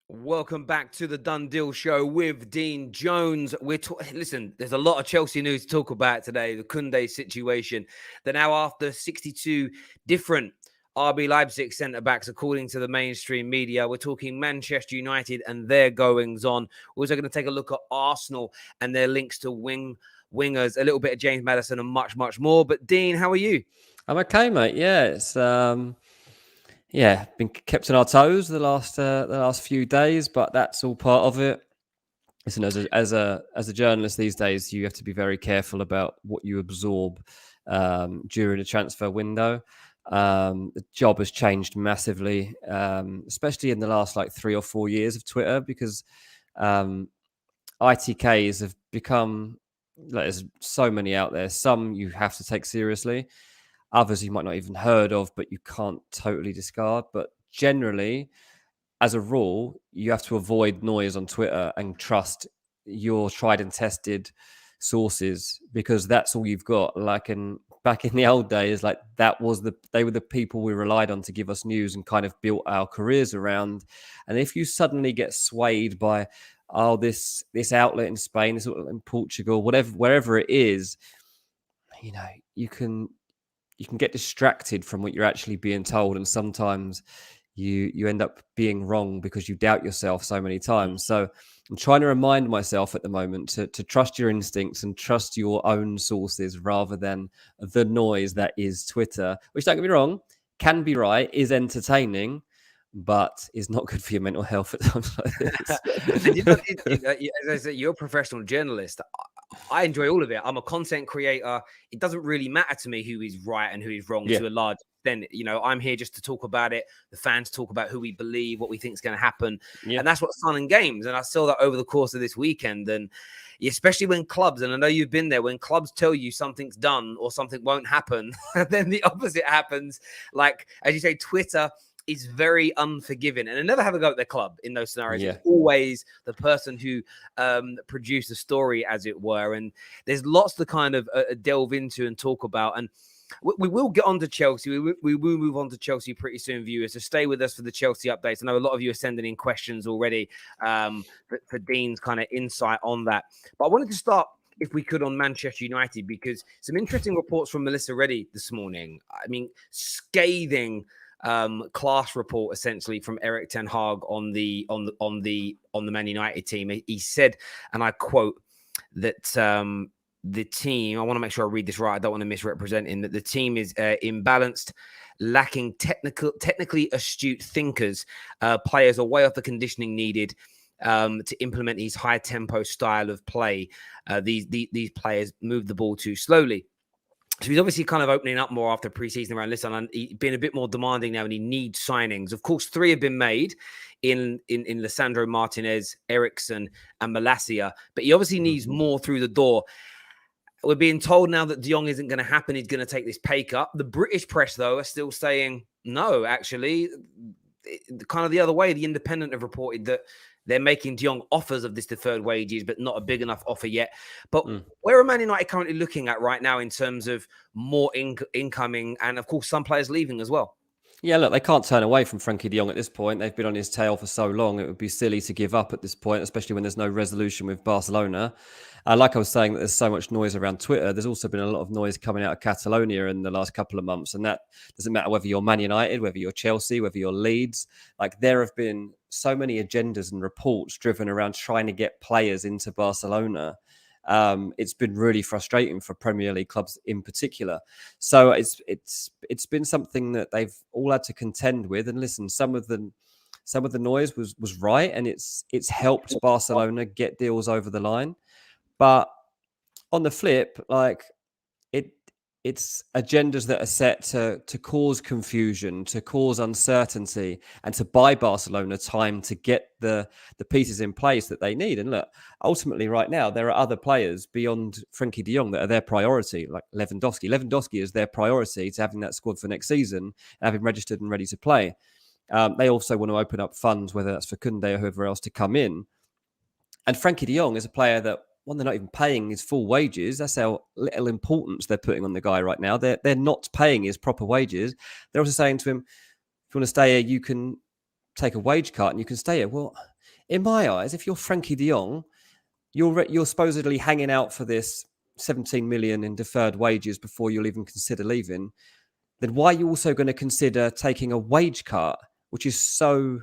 Welcome back to the Done Deal Show with Dean Jones. Listen, there's a lot of Chelsea news to talk about today. The Kounde situation. They're now after 62 different RB Leipzig centre-backs, according to the mainstream media. We're talking Manchester United and their goings-on. We're also going to take a look at Arsenal and their links to wingers, a little bit of James Maddison and much, much more. But Dean, how are you? I'm okay, mate. Yeah, it's been kept on our toes the last few days, but that's all part of it. Listen, as a journalist these days, you have to be very careful about what you absorb during a transfer window. The job has changed massively, especially in the last 3 or 4 years of Twitter, because ITKs have become there's so many out there. Some you have to take seriously. Others you might not even heard of, but you can't totally discard. But generally, as a rule, you have to avoid noise on Twitter and trust your tried and tested sources, because that's all you've got. Back in the old days, they were the people we relied on to give us news and kind of built our careers around. And if you suddenly get swayed by this outlet in Spain, this outlet in Portugal, wherever it is, you can get distracted from what you're actually being told, and sometimes you end up being wrong because you doubt yourself so many times. So I'm trying to remind myself at the moment to trust your instincts and trust your own sources rather than the noise that is Twitter, which, don't get me wrong, can be right, is entertaining, but is not good for your mental health at times like this. And as I said, you're a professional journalist. I enjoy all of it. I'm a content creator. It doesn't really matter to me who is right and who is wrong to a large extent. I'm here just to talk about it. The fans talk about who we believe, what we think is going to happen. And that's what's fun in games. And I saw that over the course of this weekend. And especially when clubs, and I know you've been there, when clubs tell you something's done or something won't happen, then the opposite happens. Like, as you say, Twitter is very unforgiving, and they never have a go at their club in those scenarios. It's always the person who produced the story, as it were. And there's lots to kind of delve into and talk about. And we will get on to Chelsea. We will move on to Chelsea pretty soon, viewers. So stay with us for the Chelsea updates. I know a lot of you are sending in questions already for Dean's kind of insight on that. But I wanted to start, if we could, on Manchester United, because some interesting reports from Melissa Reddy this morning. I mean, scathing class report essentially from Erik ten Hag on the Man United team. He said, and I quote, that the team, I want to make sure I read this right, I don't want to misrepresent him, that the team is imbalanced, lacking technically astute thinkers. Players are way off the conditioning needed to implement his high tempo style of play. These players move the ball too slowly. So he's obviously kind of opening up more after preseason around this, and he's been a bit more demanding now, and he needs signings. Of course, 3 have been made in Lisandro Martinez, Eriksen, and Malacia, but he obviously needs more through the door. We're being told now that Jong isn't going to happen. He's going to take this pay cut. The British press, though, are still saying no, actually. Kind of the other way. The Independent have reported that they're making Jong offers of this deferred wages, but not a big enough offer yet. But where are Man United currently looking at right now in terms of more incoming and, of course, some players leaving as well? Yeah, look, they can't turn away from Frenkie de Jong at this point. They've been on his tail for so long. It would be silly to give up at this point, especially when there's no resolution with Barcelona. Like I was saying, that there's so much noise around Twitter. There's also been a lot of noise coming out of Catalonia in the last couple of months. And that doesn't matter whether you're Man United, whether you're Chelsea, whether you're Leeds. There have been so many agendas and reports driven around trying to get players into Barcelona. It's been really frustrating for Premier League clubs in particular. So it's been something that they've all had to contend with. And listen, some of the noise was right, and it's helped Barcelona get deals over the line. But on the flip, it's agendas that are set to cause confusion, to cause uncertainty, and to buy Barcelona time to get the pieces in place that they need. And look, ultimately right now, there are other players beyond Frenkie de Jong that are their priority, like Lewandowski. Lewandowski is their priority to having that squad for next season and having registered and ready to play. They also want to open up funds, whether that's for Kounde or whoever else, to come in. And Frenkie de Jong is a player that, one, they're not even paying his full wages. That's how little importance they're putting on the guy right now. They're not paying his proper wages. They're also saying to him, if you want to stay here, you can take a wage cut and you can stay here. Well, In my eyes, if you're Frenkie de Jong, you're supposedly hanging out for this 17 million in deferred wages before you'll even consider leaving. Then why are you also going to consider taking a wage cut, which is so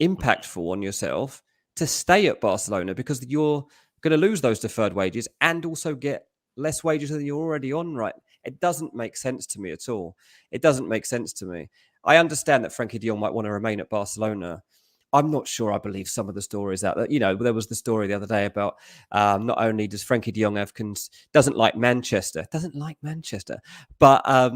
impactful on yourself, to stay at Barcelona, because you're going to lose those deferred wages and also get less wages than you're already on, right? It doesn't make sense to me at all. It doesn't make sense to me. I understand that Frenkie de Jong might want to remain at Barcelona. I'm not sure I believe some of the stories out there. There was the story the other day about not only does Frenkie de Jong doesn't like Manchester, but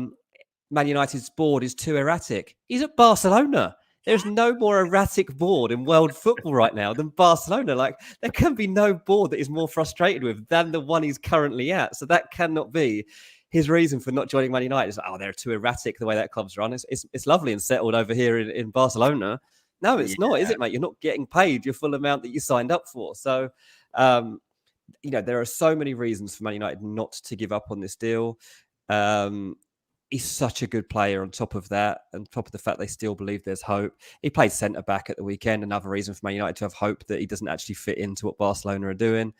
Man United's board is too erratic. He's at Barcelona. There's no more erratic board in world football right now than Barcelona. Like, there can be no board that he's more frustrated with than the one he's currently at. So that cannot be his reason for not joining Man United. Is like, they're too erratic the way that club's run. It's lovely and settled over here in Barcelona. No, it's not, is it, mate? You're not getting paid your full amount that you signed up for. So, there are so many reasons for Man United not to give up on this deal. He's such a good player on top of that, and top of the fact they still believe there's hope. He played centre-back at the weekend, another reason for Man United to have hope that he doesn't actually fit into what Barcelona are doing.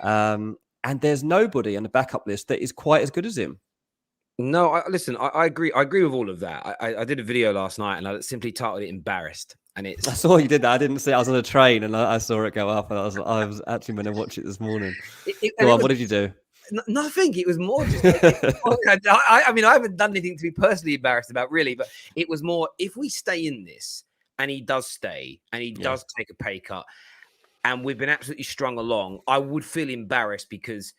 And there's nobody on the backup list that is quite as good as him. No, I agree. I agree with all of that. I did a video last night and I simply titled it "Embarrassed." And I saw you did that. I didn't see it. I was on a train and I saw it go up, and I was actually going to watch it this morning. Go on, what did you do? Nothing. It was more just. I haven't done anything to be personally embarrassed about, really, but it was more, if we stay in this and he does stay and he does take a pay cut and we've been absolutely strung along, I would feel embarrassed because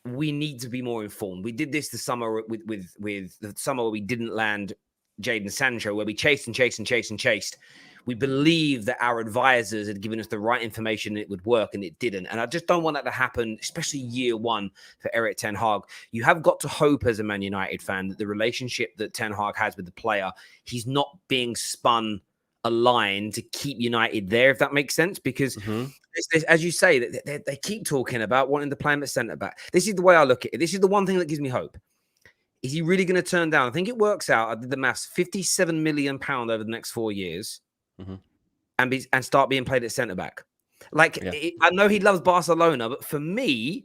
we need to be more informed. We did this the summer with the summer where we didn't land Jadon Sancho, where we chased and chased and chased and chased. We believed that our advisors had given us the right information and it would work, and it didn't. And I just don't want that to happen, especially year one for Erik ten Hag. You have got to hope as a Man United fan that the relationship that Ten Hag has with the player, he's not being spun a line to keep United there, if that makes sense. Because, as you say, they keep talking about wanting to play him at centre-back. This is the way I look at it. This is the one thing that gives me hope. Is he really going to turn down? I think it works out, I did the maths, £57 million over the next 4 years. And start being played at centre back. I know he loves Barcelona, but for me,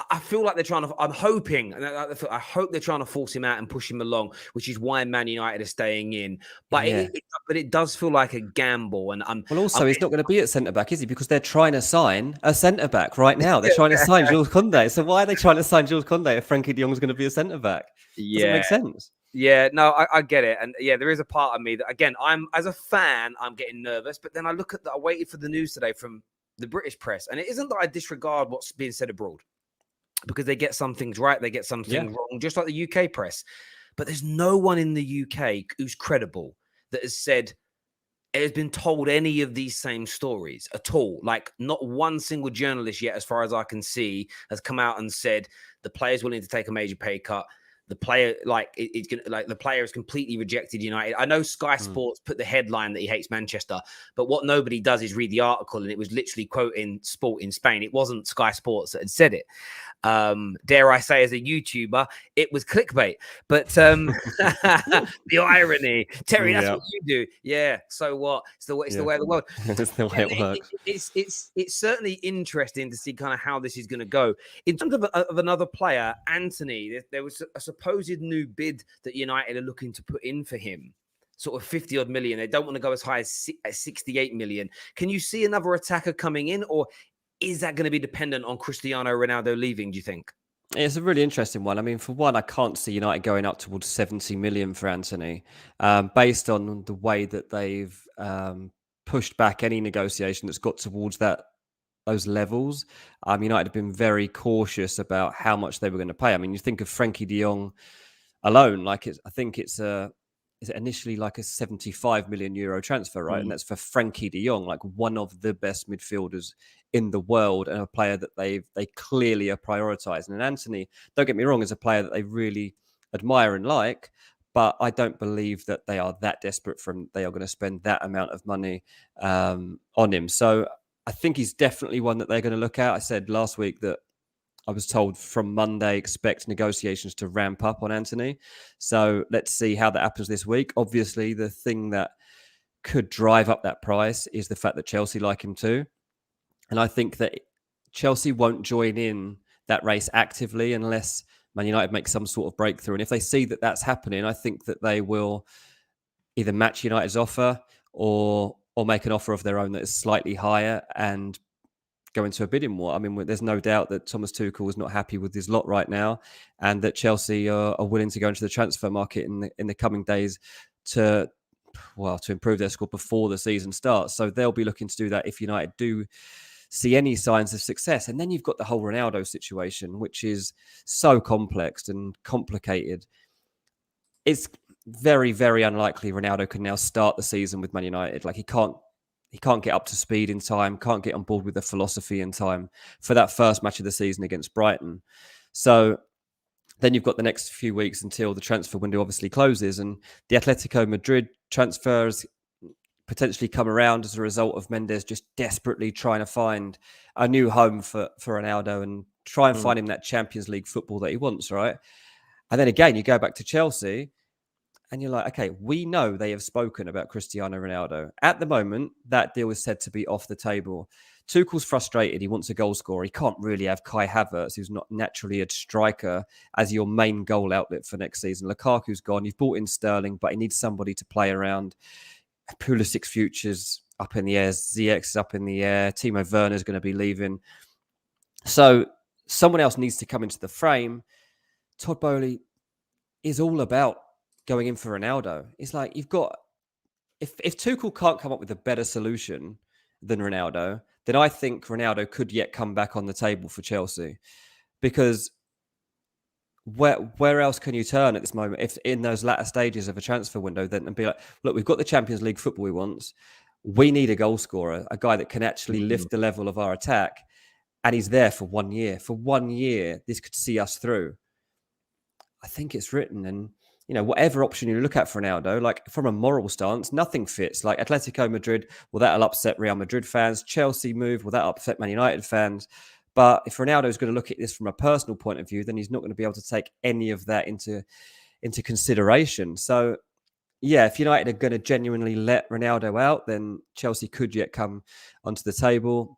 I feel like they're trying to. I'm hoping, I hope they're trying to force him out and push him along, which is why Man United are staying in. But it does feel like a gamble. And he's not going to be at centre back, is he? Because they're trying to sign a centre back right now. They're trying to sign Jules Kounde. So why are they trying to sign Jules Kounde if Frenkie de Jong is going to be a centre back? Doesn't make sense. Yeah, no, I get it. And there is a part of me that, again, as a fan, I'm getting nervous. But then I look at I waited for the news today from the British press. And it isn't that I disregard what's being said abroad, because they get some things right, they get some things wrong, just like the UK press. But there's no one in the UK who's credible that has said, has been told any of these same stories at all. Like, not one single journalist yet, as far as I can see, has come out and said the player's willing to take a major pay cut. The player, the player has completely rejected United. I know Sky Sports put the headline that he hates Manchester, but what nobody does is read the article, and it was literally quoting Sport in Spain. It wasn't Sky Sports that had said it. Dare I say, as a YouTuber, it was clickbait. But the irony, Terry, that's what you do. Yeah. So what? It's the way of the world. It's the way it works. It's certainly interesting to see kind of how this is going to go. In terms of another player, Antony, there was a supposed new bid that United are looking to put in for him, sort of 50 odd million. They don't want to go as high as 68 million. Can you see another attacker coming in, or is that going to be dependent on Cristiano Ronaldo leaving, do you think? It's a really interesting one. I mean, for one, I can't see United going up towards 70 million for Antony, based on the way that they've pushed back any negotiation that's got towards those levels. United have been very cautious about how much they were going to pay. I mean, you think of Frenkie de Jong alone, I think it's initially like a 75 million euro transfer, right? And that's for Frenkie de Jong, like one of the best midfielders in the world, and a player that they clearly are prioritizing. And Antony, don't get me wrong, is a player that they really admire and like, but I don't believe that they are that desperate they are going to spend that amount of money on him. So I think he's definitely one that they're going to look at. I said last week that I was told from Monday, expect negotiations to ramp up on Antony. So let's see how that happens this week. Obviously, the thing that could drive up that price is the fact that Chelsea like him too. And I think that Chelsea won't join in that race actively unless Man United make some sort of breakthrough. And if they see that that's happening, I think that they will either match United's offer or make an offer of their own that is slightly higher and go into a bidding war. I mean, there's no doubt that Thomas Tuchel is not happy with his lot right now, and that Chelsea are willing to go into the transfer market in the coming days to improve their squad before the season starts. So they'll be looking to do that if United do see any signs of success. And then you've got the whole Ronaldo situation, which is so complex and complicated. It's very, very unlikely Ronaldo can now start the season with Man United. Like, he can't get up to speed in time, can't get on board with the philosophy in time for that first match of the season against Brighton. So then you've got the next few weeks until the transfer window obviously closes, and the Atletico Madrid transfers potentially come around as a result of Mendes just desperately trying to find a new home for Ronaldo and try and find him that Champions League football that he wants, right? And then again, you go back to Chelsea and you're like, okay, we know they have spoken about Cristiano Ronaldo. At the moment, that deal is said to be off the table. Tuchel's frustrated. He wants a goal scorer. He can't really have Kai Havertz, who's not naturally a striker, as your main goal outlet for next season. Lukaku's gone. You've brought in Sterling, but he needs somebody to play around. Pulisic's future's up in the air. Ziyech is up in the air. Timo Werner's going to be leaving. So someone else needs to come into the frame. Todd Boehly is all about going in for Ronaldo. It's like, you've got... If Tuchel can't come up with a better solution than Ronaldo, then I think Ronaldo could yet come back on the table for Chelsea. Because where else can you turn at this moment if in those latter stages of a transfer window then and be like, look, we've got the Champions League football we want. We need a goal scorer, a guy that can actually lift the level of our attack. And he's there for 1 year. For 1 year, this could see us through. I think it's written. And, you know, whatever option you look at for Ronaldo, like from a moral stance, nothing fits. Like Atletico Madrid, well, that'll upset Real Madrid fans. Chelsea move, well, that'll upset Man United fans. But if Ronaldo is going to look at this from a personal point of view, then he's not going to be able to take any of that into consideration. So, yeah, if United are going to genuinely let Ronaldo out, then Chelsea could yet come onto the table.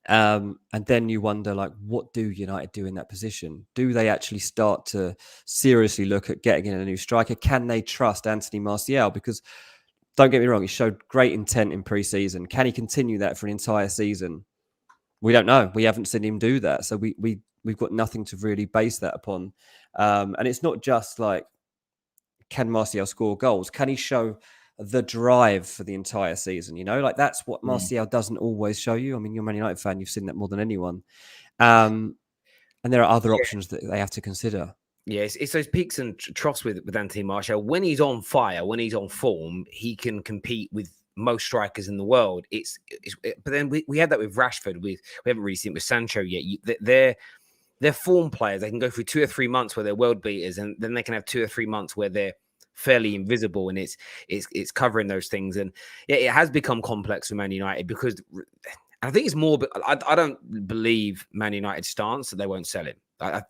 And then you wonder, like, what do United do in that position? Do they actually start to seriously look at getting in a new striker? Can they trust Antony Martial? Because don't get me wrong, he showed great intent in pre-season. Can he continue that for an entire season? We don't know. We haven't seen him do that. So we've got nothing to really base that upon. And it's not just like, can Martial score goals? Can he show the drive for the entire season? You know, like that's what Martial doesn't always show you. I mean, you're a Man United fan. You've seen that more than anyone. And there are other options that they have to consider. Yeah, it's those peaks and troughs with Antony Martial. When he's on fire, when he's on form, he can compete with most strikers in the world. But then we had that with Rashford. We haven't really seen it with Sancho yet. They're form players. They can go through 2 or 3 months where they're world beaters, and then they can have 2 or 3 months where they're fairly invisible, and it's covering those things. And yeah, it has become complex for Man United because I think it's more. But I don't believe Man United's stance that they won't sell him.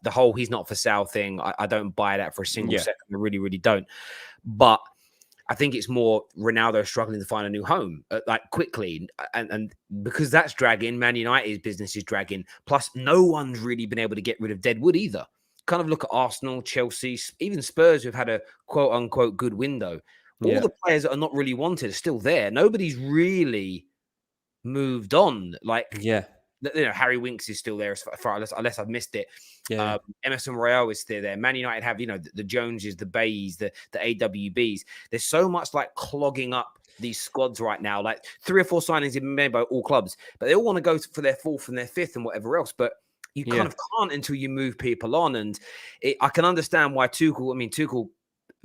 The whole he's not for sale thing, I don't buy that for a single second. I really, really don't. But I think it's more Ronaldo struggling to find a new home, like quickly. And because that's dragging, Man United's business is dragging. Plus, no one's really been able to get rid of Deadwood either. Kind of look at Arsenal, Chelsea, even Spurs, who've had a quote-unquote good window. All the players that are not really wanted are still there. Nobody's really moved on. Like, you know, Harry Winks is still there as far unless I've missed it. Emerson Royale is still there. Man United have, you know, the Joneses, the Bays, the AWBs. There's so much like clogging up these squads right now. Like 3 or 4 signings have been made by all clubs, but they all want to go for their 4th and their 5th and whatever else. But you kind of can't until you move people on. And I can understand why Tuchel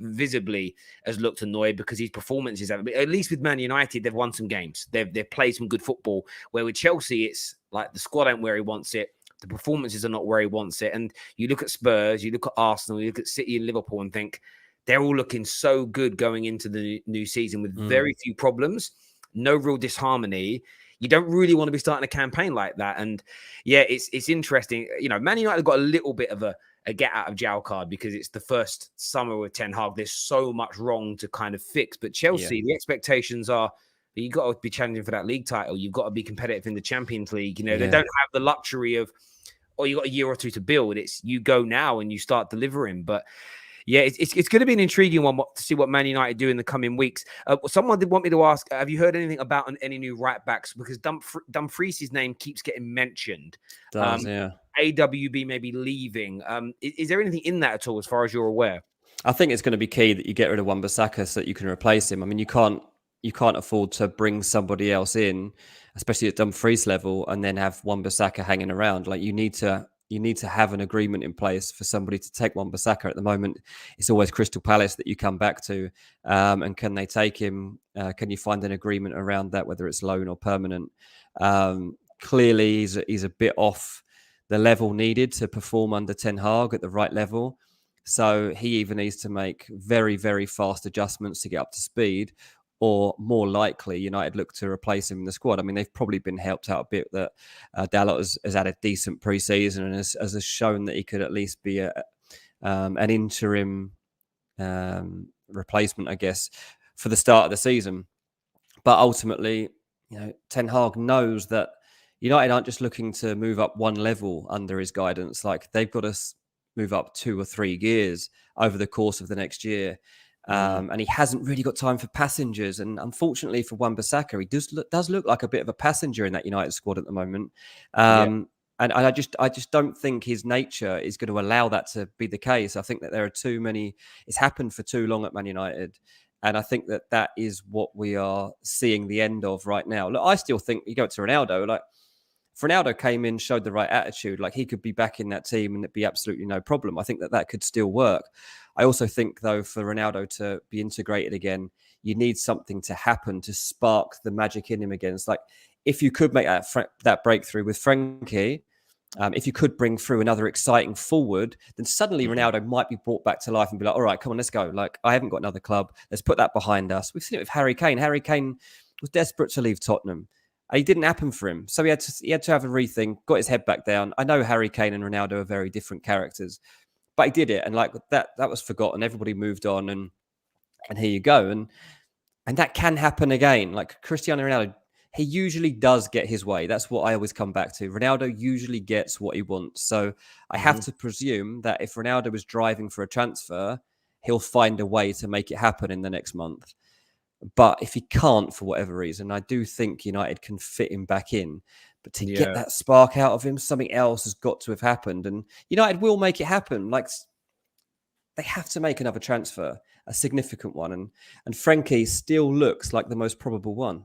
visibly has looked annoyed because his performances have, at least with Man United, they've won some games. They've played some good football. Where with Chelsea, it's like the squad ain't where he wants it. The performances are not where he wants it. And you look at Spurs, you look at Arsenal, you look at City and Liverpool and think they're all looking so good going into the new season with very few problems, no real disharmony. You don't really want to be starting a campaign like that. And yeah, it's interesting. You know, Man United got a little bit of a a get out of jail card because it's the first summer with Ten Hag. There's so much wrong to kind of fix. But Chelsea, the expectations are you've got to be challenging for that league title. You've got to be competitive in the Champions League. You know, they don't have the luxury of, you got a year or two to build. It's you go now and you start delivering. But yeah, it's going to be an intriguing one to see what Man United do in the coming weeks. Someone did want me to ask, have you heard anything about any new right backs? Because Drumfries' name keeps getting mentioned. AWB may be leaving. Is there anything in that at all, as far as you're aware? I think it's going to be key that you get rid of Wan-Bissaka so that you can replace him. I mean, you can't afford to bring somebody else in, especially at Dumfries level, and then have Wan-Bissaka hanging around. Like you need to have an agreement in place for somebody to take Wan-Bissaka. At the moment, it's always Crystal Palace that you come back to, and can they take him? Can you find an agreement around that, whether it's loan or permanent? Clearly, he's a bit off the level needed to perform under Ten Hag at the right level. So he either needs to make very, very fast adjustments to get up to speed, or more likely United look to replace him in the squad. I mean, they've probably been helped out a bit that Dalot has had a decent pre-season and has shown that he could at least be an interim replacement, I guess, for the start of the season. But ultimately, Ten Hag knows that United aren't just looking to move up one level under his guidance. Like they've got to move up 2 or 3 gears over the course of the next year. And he hasn't really got time for passengers. And unfortunately for Wan-Bissaka, he does look like a bit of a passenger in that United squad at the moment. And I just don't think his nature is going to allow that to be the case. I think that there are too many. It's happened for too long at Man United. And I think that is what we are seeing the end of right now. Look, I still think you go to Ronaldo, like if Ronaldo came in, showed the right attitude, like he could be back in that team and it'd be absolutely no problem. I think that could still work. I also think, though, for Ronaldo to be integrated again, you need something to happen to spark the magic in him again. It's like if you could make that breakthrough with Frenkie, if you could bring through another exciting forward, then suddenly Ronaldo might be brought back to life and be like, all right, come on, let's go. Like, I haven't got another club. Let's put that behind us. We've seen it with Harry Kane. Harry Kane was desperate to leave Tottenham. It didn't happen for him. So he had to have a rethink, got his head back down. I know Harry Kane and Ronaldo are very different characters, but he did it. And like that was forgotten. Everybody moved on and here you go. And that can happen again. Like Cristiano Ronaldo, he usually does get his way. That's what I always come back to. Ronaldo usually gets what he wants. So I have to presume that if Ronaldo was driving for a transfer, he'll find a way to make it happen in the next month. But if he can't, for whatever reason, I do think United can fit him back in. But to get that spark out of him, something else has got to have happened. And United will make it happen. Like, they have to make another transfer, a significant one. And Frenkie still looks like the most probable one.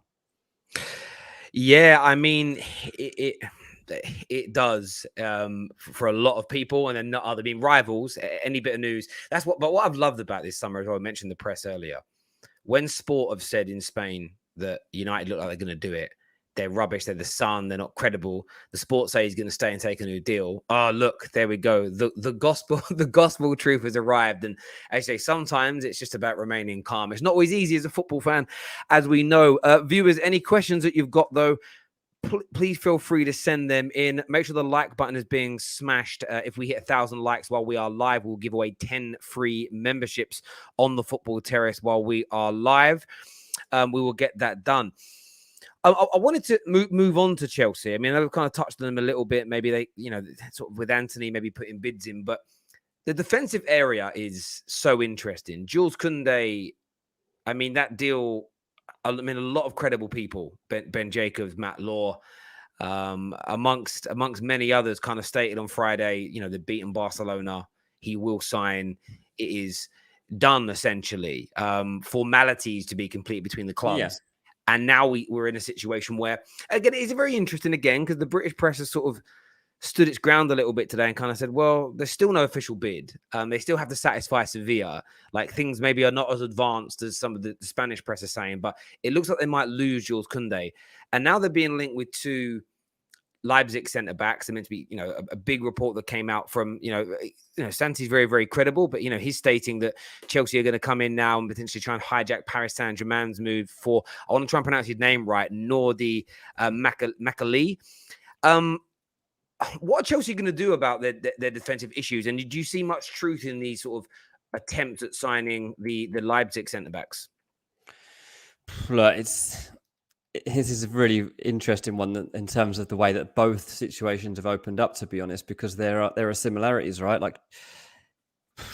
Yeah, I mean, it does for a lot of people, and then not other being rivals. Any bit of news, but what I've loved about this summer, as I mentioned the press earlier, when Sport have said in Spain that United look like they're going to do it, they're rubbish. They're the sun. They're not credible. The Sport say he's going to stay and take a new deal. Oh, look, there we go. The gospel truth has arrived. And as I say, sometimes it's just about remaining calm. It's not always easy as a football fan, as we know. Viewers, any questions that you've got, though, please feel free to send them in. Make sure the like button is being smashed. If we hit 1,000 likes while we are live, we'll give away 10 free memberships on the Football Terrace while we are live. We will get that done. I wanted to move on to Chelsea. I mean, I've kind of touched on them a little bit. Maybe they, sort of with Antony, maybe putting bids in. But the defensive area is so interesting. Jules Kounde, I mean, that deal, I mean, a lot of credible people, Ben Jacobs, Matt Law, amongst many others, kind of stated on Friday, they're beating Barcelona. He will sign. It is done, essentially. Formalities to be complete between the clubs. Yeah. And now we're in a situation where, again, it's very interesting again, because the British press has sort of stood its ground a little bit today and kind of said, well, there's still no official bid. They still have to satisfy Sevilla. Like, things maybe are not as advanced as some of the Spanish press are saying, but it looks like they might lose Jules Kounde. And now they're being linked with 2 Leipzig centre-backs. They're meant to be, a big report that came out from, Santi's very, very credible, but, he's stating that Chelsea are going to come in now and potentially try and hijack Paris Saint-Germain's move for, I want to try and pronounce his name right, Nordi Mukiele. what are Chelsea going to do about their defensive issues? And did you see much truth in these sort of attempts at signing the Leipzig centre backs? Look, this is a really interesting one in terms of the way that both situations have opened up, to be honest, because there are similarities, right? Like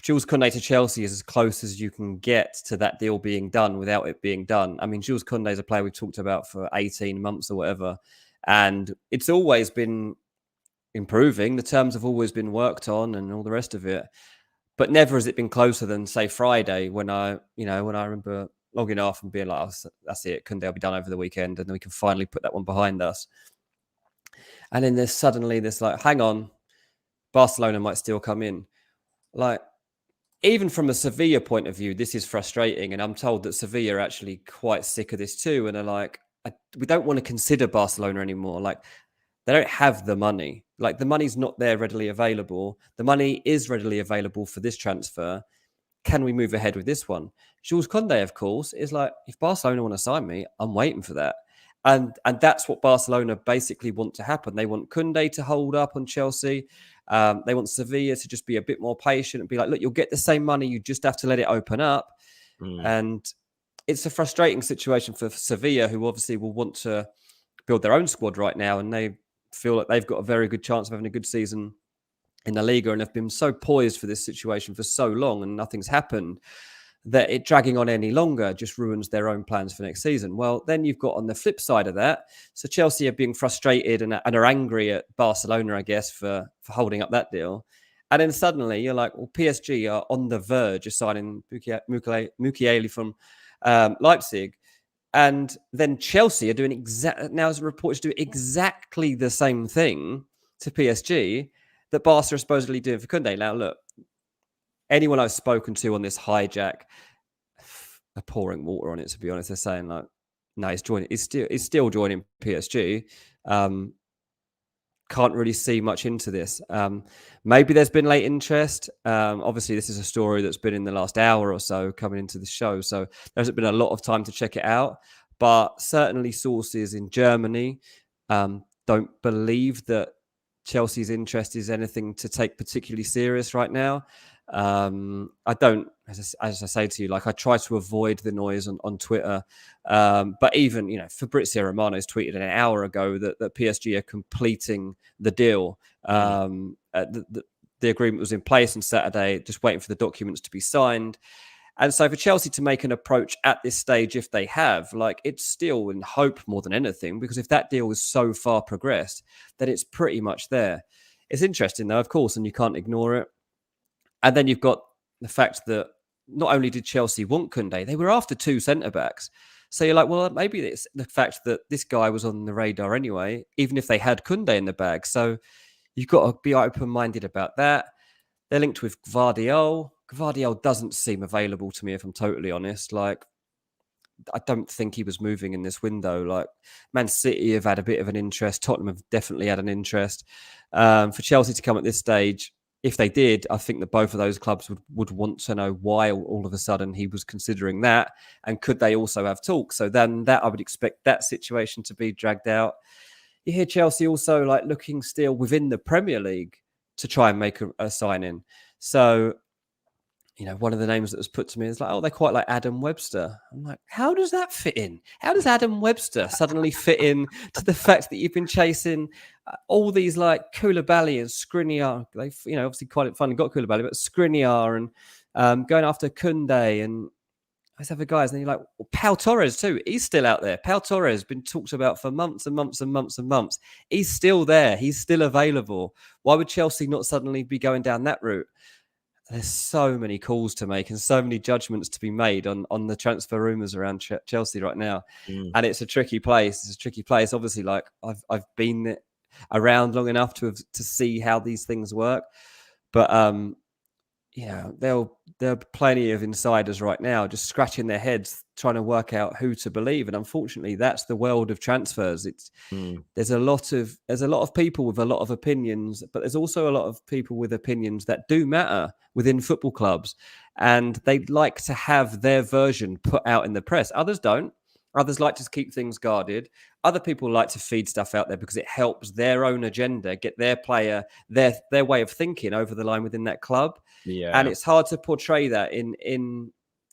Jules Kounde to Chelsea is as close as you can get to that deal being done without it being done. I mean, Jules Kounde is a player we've talked about for 18 months or whatever, and it's always been improving. The terms have always been worked on and all the rest of it, but never has it been closer than, say, Friday when I remember logging off and being like, oh, that's it, Kounde will be done over the weekend, and then we can finally put that one behind us. And then there's suddenly this like, hang on, Barcelona might still come in. Like, even from a Sevilla point of view, this is frustrating. And I'm told that Sevilla are actually quite sick of this too. And they're like, we don't want to consider Barcelona anymore. Like, they don't have the money. Like, the money's not there readily available. The money is readily available for this transfer. Can we move ahead with this one? Jules Kounde, of course, is like, if Barcelona want to sign me, I'm waiting for that. And that's what Barcelona basically want to happen. They want Kounde to hold up on Chelsea. They want Sevilla to just be a bit more patient and be like, look, you'll get the same money. You just have to let it open up. And it's a frustrating situation for Sevilla, who obviously will want to build their own squad right now. And they feel like they've got a very good chance of having a good season in the Liga and have been so poised for this situation for so long and nothing's happened, that it dragging on any longer just ruins their own plans for next season. Well, then you've got on the flip side of that, so Chelsea are being frustrated and are angry at Barcelona, I guess, for holding up that deal. And then suddenly you're like, well, PSG are on the verge of signing Mukiele from Leipzig. And then Chelsea are doing now as reports do exactly the same thing to PSG that Barca are supposedly doing for Kounde. Now, look, anyone I've spoken to on this hijack are pouring water on it, to be honest. They're saying like, no, he's still joining PSG. Can't really see much into this. Maybe there's been late interest. Obviously, this is a story that's been in the last hour or so coming into the show, so there hasn't been a lot of time to check it out. But certainly sources in Germany don't believe that Chelsea's interest is anything to take particularly serious right now. I don't, as I say to you, like, I try to avoid the noise on Twitter. But even, Fabrizio Romano's tweeted an hour ago that PSG are completing the deal. The agreement was in place on Saturday, just waiting for the documents to be signed. And so for Chelsea to make an approach at this stage, if they have, like, it's still in hope more than anything, because if that deal is so far progressed, then it's pretty much there. It's interesting, though, of course, and you can't ignore it. And then you've got the fact that not only did Chelsea want Kounde, they were after two centre-backs. So you're like, well, maybe it's the fact that this guy was on the radar anyway, even if they had Kounde in the bag. So you've got to be open-minded about that. They're linked with Gvardiol. Gvardiol doesn't seem available to me, if I'm totally honest. Like, I don't think he was moving in this window. Like, Man City have had a bit of an interest. Tottenham have definitely had an interest. For Chelsea to come at this stage, if they did, I think that both of those clubs would want to know why all of a sudden he was considering that, and could they also have talks. So then that I would expect that situation to be dragged out. You hear Chelsea also like looking still within the Premier League to try and make a sign-in. So, one of the names that was put to me is like, oh, they quite like Adam Webster. I'm like, how does that fit in? How does Adam Webster suddenly fit in to the fact that you've been chasing all these like Koulibaly and Skriniar? They've, obviously quite finally got Koulibaly, but Skriniar and going after Kounde and those other guys. And then you're like, well, Pau Torres too. He's still out there. Pau Torres has been talked about for months and months and months and months. He's still there. He's still available. Why would Chelsea not suddenly be going down that route? There's so many calls to make and so many judgments to be made on the transfer rumours around Chelsea right now. And it's a tricky place. It's a tricky place. Obviously, like, I've been around long enough to see how these things work. But, there are plenty of insiders right now just scratching their heads trying to work out who to believe. And unfortunately, that's the world of transfers. There's a lot of people with a lot of opinions, but there's also a lot of people with opinions that do matter within football clubs, and they'd like to have their version put out in the press. Others don't. Others like to keep things guarded. Other people like to feed stuff out there because it helps their own agenda, get their player, their way of thinking over the line within that club. Yeah. And it's hard to portray that in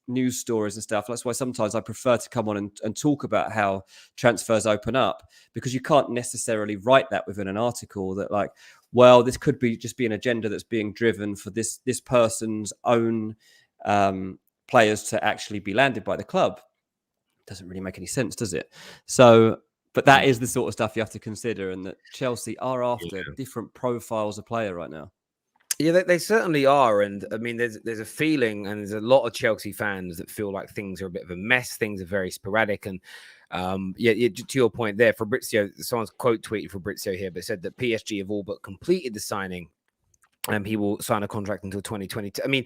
news stories and stuff. That's why sometimes I prefer to come on and talk about how transfers open up, because you can't necessarily write that within an article that like, well, this could be just be an agenda that's being driven for this person's own players to actually be landed by the club. Doesn't really make any sense, does it? So, but that is the sort of stuff you have to consider, and that Chelsea are after different profiles of player right now. Yeah, they certainly are. And I mean, there's a feeling, and there's a lot of Chelsea fans that feel like things are a bit of a mess. Things are very sporadic. And to your point there, Fabrizio, someone's quote tweeted Fabrizio here, but said that PSG have all but completed the signing, and he will sign a contract until 2022. I mean,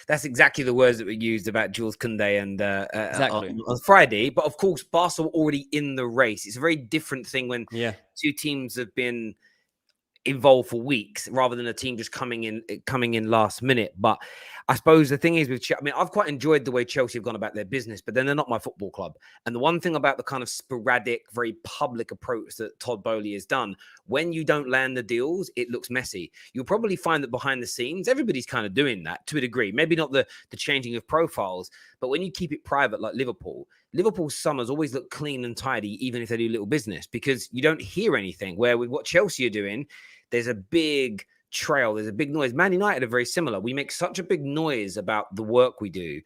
that's exactly the words that were used about Jules, Kounde and on Friday. But of course, Barca were already in the race. It's a very different thing when two teams have been involved for weeks rather than a team just coming in last minute. But I suppose the thing is with Chelsea, I mean, I've quite enjoyed the way Chelsea have gone about their business, but then they're not my football club. And the one thing about the kind of sporadic, very public approach that Todd Boehly has done, when you don't land the deals, it looks messy. You'll probably find that behind the scenes, everybody's kind of doing that to a degree. Maybe not the changing of profiles, but when you keep it private like Liverpool's summers always look clean and tidy, even if they do little business, because you don't hear anything. Where with what Chelsea are doing, there's a big trail, there's a big noise. Man United are very similar. We make such a big noise about the work we do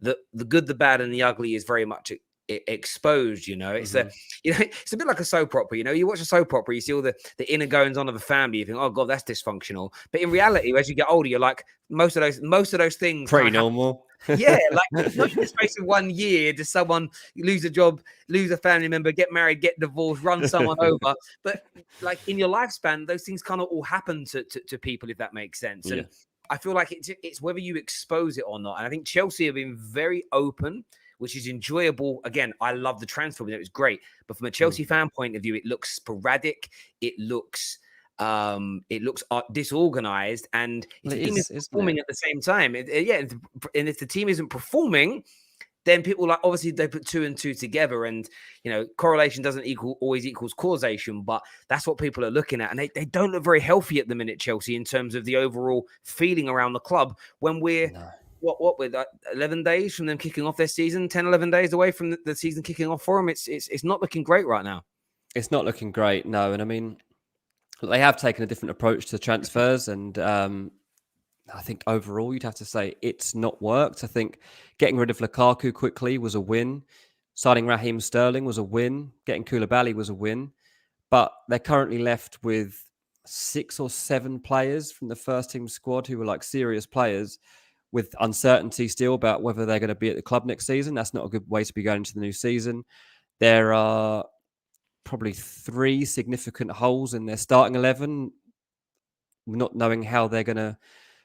that the good, the bad, and the ugly is very much exposed. It's it's a bit like a soap opera. You watch a soap opera, you see all the inner goings on of a family, you think, oh god, that's dysfunctional. But in reality, as you get older, you're like, most of those things pretty normal. Yeah, like not in the space of 1 year does someone lose a job, lose a family member, get married, get divorced, run someone over. But like in your lifespan, those things kind of all happen to people, if that makes sense. And I feel like it's whether you expose it or not. And I think Chelsea have been very open, which is enjoyable. Again, I love the transfer window; it's great. But from a Chelsea fan point of view, it looks sporadic. It looks disorganized, and if the team is performing at the same time, and if the team isn't performing, then people obviously they put two and two together, and correlation doesn't always equals causation, but that's what people are looking at, and they don't look very healthy at the minute, Chelsea, in terms of the overall feeling around the club. When we're what with 11 days from them kicking off their season, 10-11 days away from the season kicking off for them, it's not looking great right now. It's not looking great, no, and I mean, they have taken a different approach to transfers, and I think overall you'd have to say it's not worked. I think getting rid of Lukaku quickly was a win. Signing Raheem Sterling was a win. Getting Koulibaly was a win. But they're currently left with 6 or 7 players from the first team squad who were like serious players, with uncertainty still about whether they're going to be at the club next season. That's not a good way to be going into the new season. There are probably 3 significant holes in their starting 11, not knowing how they're going to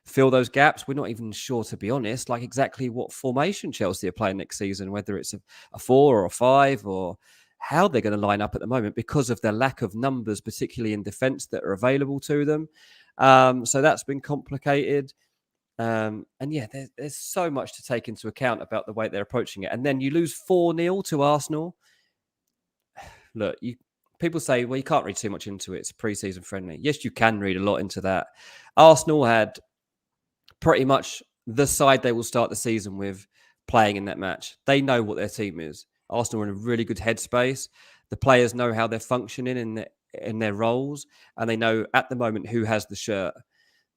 fill those gaps. We're not even sure, to be honest, like exactly what formation Chelsea are playing next season, whether it's a 4 or a 5 or how they're going to line up at the moment because of their lack of numbers, particularly in defence, that are available to them. So that's been complicated. And there's so much to take into account about the way they're approaching it. And then you lose 4-0 to Arsenal. Look, people say, well, you can't read too much into it. It's pre-season friendly. Yes, you can read a lot into that. Arsenal had pretty much the side they will start the season with playing in that match. They know what their team is. Arsenal are in a really good headspace. The players know how they're functioning in their roles, and they know at the moment who has the shirt.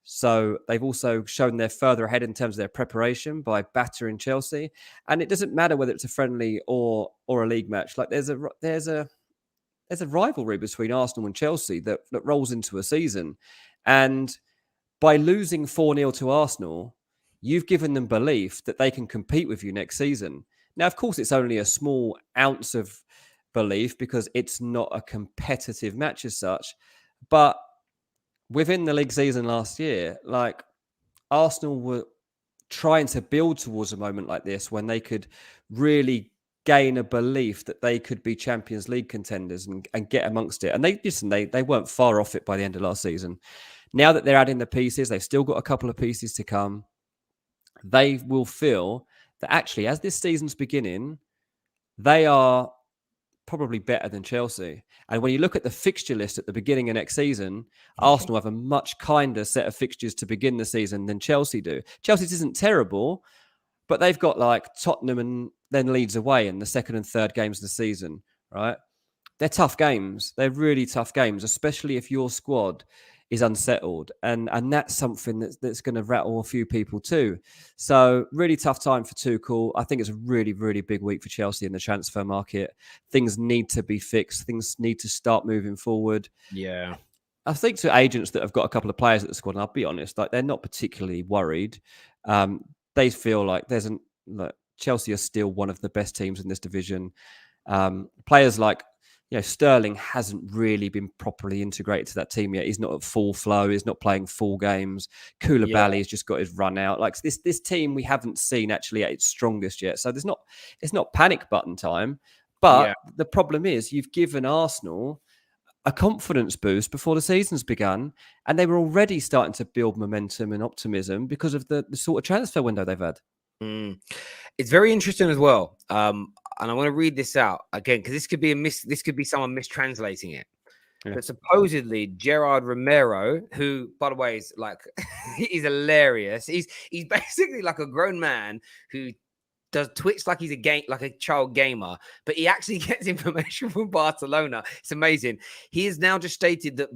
So they've also shown they're further ahead in terms of their preparation by battering Chelsea. And it doesn't matter whether it's a friendly or a league match. Like there's a rivalry between Arsenal and Chelsea that rolls into a season. And by losing 4-0 to Arsenal, you've given them belief that they can compete with you next season. Now, of course, it's only a small ounce of belief because it's not a competitive match as such. But within the league season last year, like Arsenal were trying to build towards a moment like this when they could really gain a belief that they could be Champions League contenders and get amongst it. And they weren't far off it by the end of last season. Now that they're adding the pieces, they've still got a couple of pieces to come. They will feel that actually, as this season's beginning, they are probably better than Chelsea. And when you look at the fixture list at the beginning of next season, Arsenal have a much kinder set of fixtures to begin the season than Chelsea do. Chelsea's isn't terrible, but they've got like Tottenham and then Leeds away in the second and third games of the season, right? They're tough games. They're really tough games, especially if your squad is unsettled. And that's something that's going to rattle a few people too. So really tough time for Tuchel. I think it's a really, really big week for Chelsea in the transfer market. Things need to be fixed. Things need to start moving forward. Yeah. I think to agents that have got a couple of players at the squad, and I'll be honest, like they're not particularly worried. They feel like Chelsea are still one of the best teams in this division. Players like Sterling hasn't really been properly integrated to that team yet. He's not at full flow. He's not playing full games. Koulibaly has just got his run out. Like this team, we haven't seen actually at its strongest yet. So it's not panic button time. But the problem is you've given Arsenal a confidence boost before the season's begun, and they were already starting to build momentum and optimism because of the sort of transfer window they've had. It's very interesting as well. And I want to read this out again because this could be someone mistranslating it. Yeah. But supposedly Gerard Romero, who by the way is like he's hilarious. He's basically like a grown man who does Twitch like he's a child gamer, but he actually gets information from Barcelona. It's amazing. He has now just stated that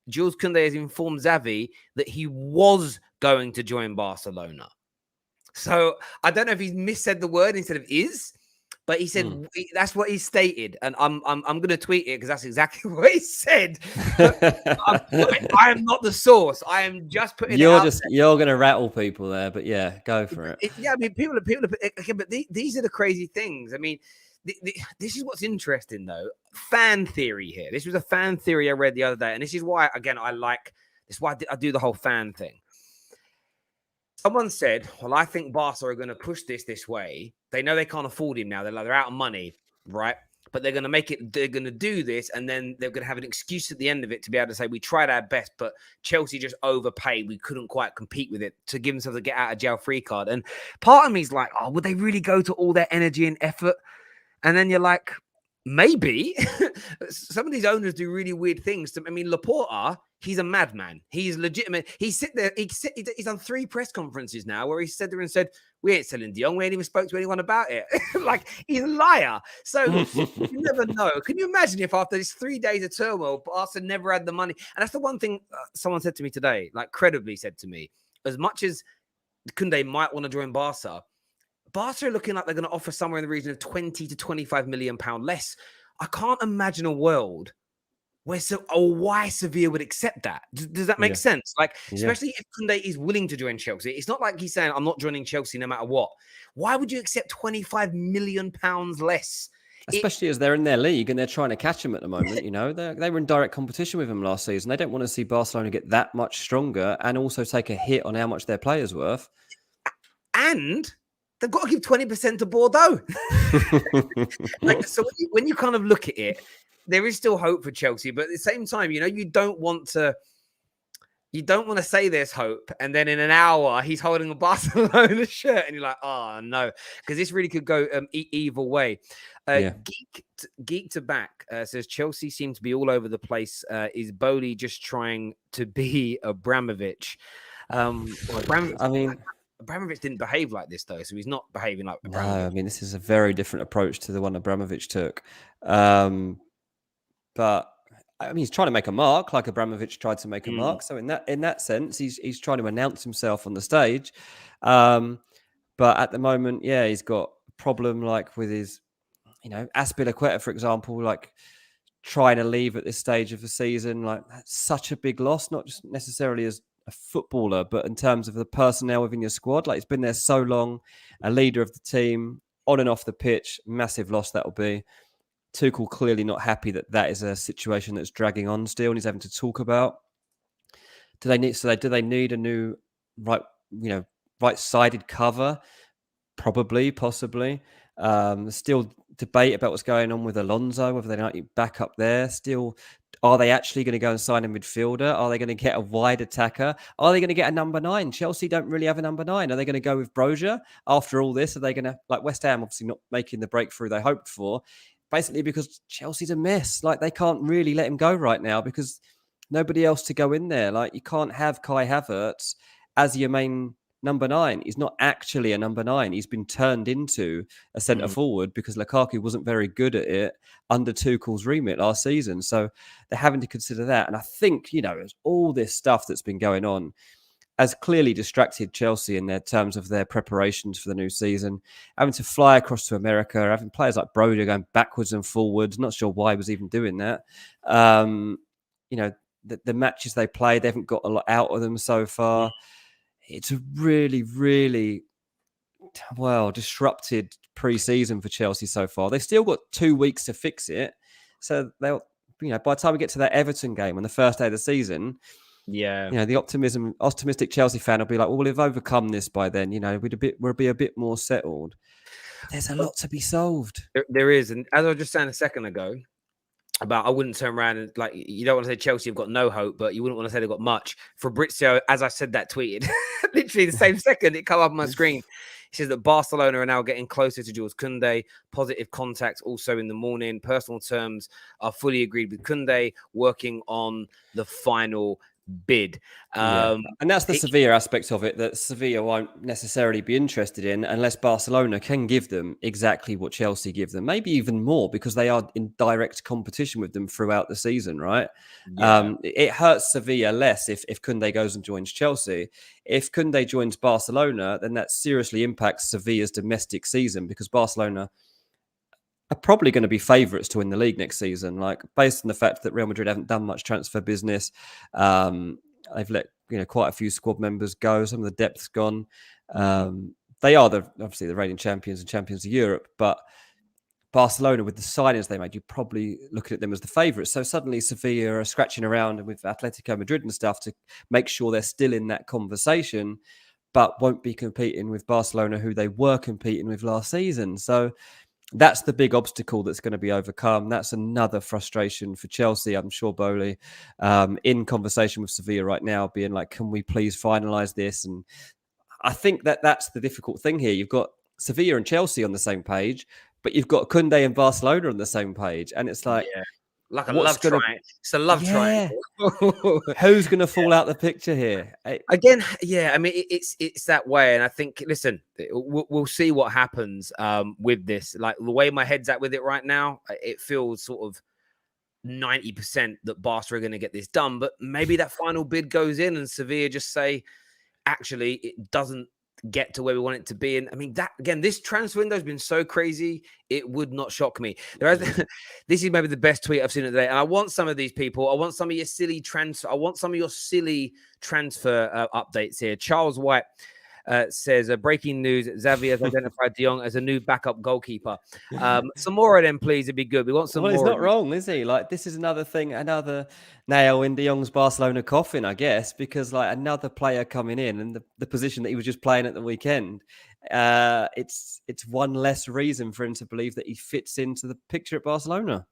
Jules Kounde has informed Xavi that he was going to join Barcelona. So I don't know if he's missaid the word instead of is, but he said that's what he stated, and I'm going to tweet it because that's exactly what he said. I am not the source. I am just putting. You're going to rattle people there, but yeah, go for it. Yeah, I mean, people. Okay, but these are the crazy things. I mean, this is what's interesting though. Fan theory here. This was a fan theory I read the other day, and this is why again I like. This is why I do the whole fan thing. Someone said, well, I think Barca are going to push this way. They know they can't afford him now. They're out of money, right? But they're going to make it, they're going to do this, and then they're going to have an excuse at the end of it to be able to say, we tried our best, but Chelsea just overpaid. We couldn't quite compete with it, to give themselves a get out of jail free card. And part of me is like, oh, would they really go to all their energy and effort? And then you're like, maybe. Some of these owners do really weird things. I mean, Laporta, he's a madman. He's legitimate. He's done 3 press conferences now where he said there and said, we ain't selling Jong. We ain't even spoke to anyone about it. Like, he's a liar. So you never know. Can you imagine if after these 3 days of turmoil, Barca never had the money? And that's the one thing someone said to me today, like credibly said to me, as much as Kounde might want to join Barca are looking like they're going to offer somewhere in the region of 20 to 25 million pound less. I can't imagine a world where why Sevilla would accept that. Does that make sense? Like, especially if Kounde is willing to join Chelsea. It's not like he's saying, I'm not joining Chelsea no matter what. Why would you accept 25 million pounds less? Especially as they're in their league and they're trying to catch him at the moment. They were in direct competition with him last season. They don't want to see Barcelona get that much stronger and also take a hit on how much their player's worth. And they've got to give 20% to Bordeaux. So when you kind of look at it, there is still hope for Chelsea, but at the same time, you don't want to say there's hope, and then in an hour he's holding a Barcelona shirt, and you're like, oh no, because this really could go either way. Geek to back says Chelsea seem to be all over the place. Is Bowley just trying to be Abramovich? Abramovich didn't behave like this, though, so he's not behaving like Abramovich. No, I mean, this is a very different approach to the one Abramovich took. But, I mean, he's trying to make a mark like Abramovich tried to make a mark. So in that sense, he's trying to announce himself on the stage. But at the moment, he's got a problem like with his, Azpilicueta, for example, like trying to leave at this stage of the season. Like, that's such a big loss, not just necessarily as a footballer, but in terms of the personnel within your squad. Like, it's been there so long, a leader of the team, on and off the pitch, massive loss that will be. Tuchel clearly not happy that is a situation that's dragging on still, and he's having to talk about. Do they need a new right-sided cover? Probably, possibly. There's still debate about what's going on with Alonso, whether they might be back up there. Still Are they actually going to go and sign a midfielder? Are they going to get a wide attacker? Are they going to get a number 9? Chelsea don't really have a number 9. Are they going to go with Brozier after all this? Are they going to, like West Ham, obviously not making the breakthrough they hoped for, basically because Chelsea's a mess. Like they can't really let him go right now because nobody else to go in there. Like you can't have Kai Havertz as your main number 9. He's not actually a number 9. He's been turned into a centre forward because Lukaku wasn't very good at it under Tuchel's remit last season. So they're having to consider that. And I think, all this stuff that's been going on has clearly distracted Chelsea in their terms of their preparations for the new season. Having to fly across to America, having players like Broder going backwards and forwards. Not sure why he was even doing that. The matches they played, they haven't got a lot out of them so far. It's a really, really disrupted pre-season for Chelsea so far. They've still got 2 weeks to fix it. So they'll, by the time we get to that Everton game on the first day of the season, the optimistic Chelsea fan will be like, well, we'll have overcome this by then. We'll be a bit more settled. There's a lot to be solved. There is. And as I was just saying a second ago, about I wouldn't turn around and you don't want to say Chelsea have got no hope, but you wouldn't want to say they've got much. Fabrizio, as I said that, tweeted literally the same second it come up on my screen. He says that Barcelona are now getting closer to Jules Kounde. Positive contact also in the morning. Personal terms are fully agreed with Kounde. Working on the final bid. And that's the Sevilla aspect of it that Sevilla won't necessarily be interested in unless Barcelona can give them exactly what Chelsea give them, maybe even more because they are in direct competition with them throughout the season, right? It hurts Sevilla less if Kounde goes and joins Chelsea. If Kounde joins Barcelona, then that seriously impacts Sevilla's domestic season because Barcelona are probably going to be favourites to win the league next season, like based on the fact that Real Madrid haven't done much transfer business. They've let quite a few squad members go. Some of the depth's gone. They are obviously the reigning champions and champions of Europe, but Barcelona, with the signings they made, you probably look at them as the favourites. So suddenly Sevilla are scratching around with Atletico Madrid and stuff to make sure they're still in that conversation, but won't be competing with Barcelona, who they were competing with last season. So that's the big obstacle that's going to be overcome. That's another frustration for Chelsea. I'm sure Bowley, in conversation with Sevilla right now, being like, can we please finalise this? And I think that's the difficult thing here. You've got Sevilla and Chelsea on the same page, but you've got Kounde and Barcelona on the same page. And it's like... Like a love triangle. It's a love triangle. Who's going to fall out the picture here? Again, I mean, it's that way. And I think, listen, we'll see what happens with this. Like the way my head's at with it right now, it feels sort of 90% that Barca are going to get this done. But maybe that final bid goes in and Sevilla just say, actually, it doesn't get to where we want it to be. And I mean, that again, this transfer window has been so crazy, it would not shock me. This is maybe the best tweet I've seen today. And I want some of these people. I want some of your silly transfer updates here. Charles White says, breaking news, Xavi has identified De Jong as a new backup goalkeeper. Some more of them, please. It'd be good. We want some more. He's not wrong, is he? Like, this is another thing, another nail in De Jong's Barcelona coffin, I guess, because like another player coming in and the position that he was just playing at the weekend, it's one less reason for him to believe that he fits into the picture at Barcelona.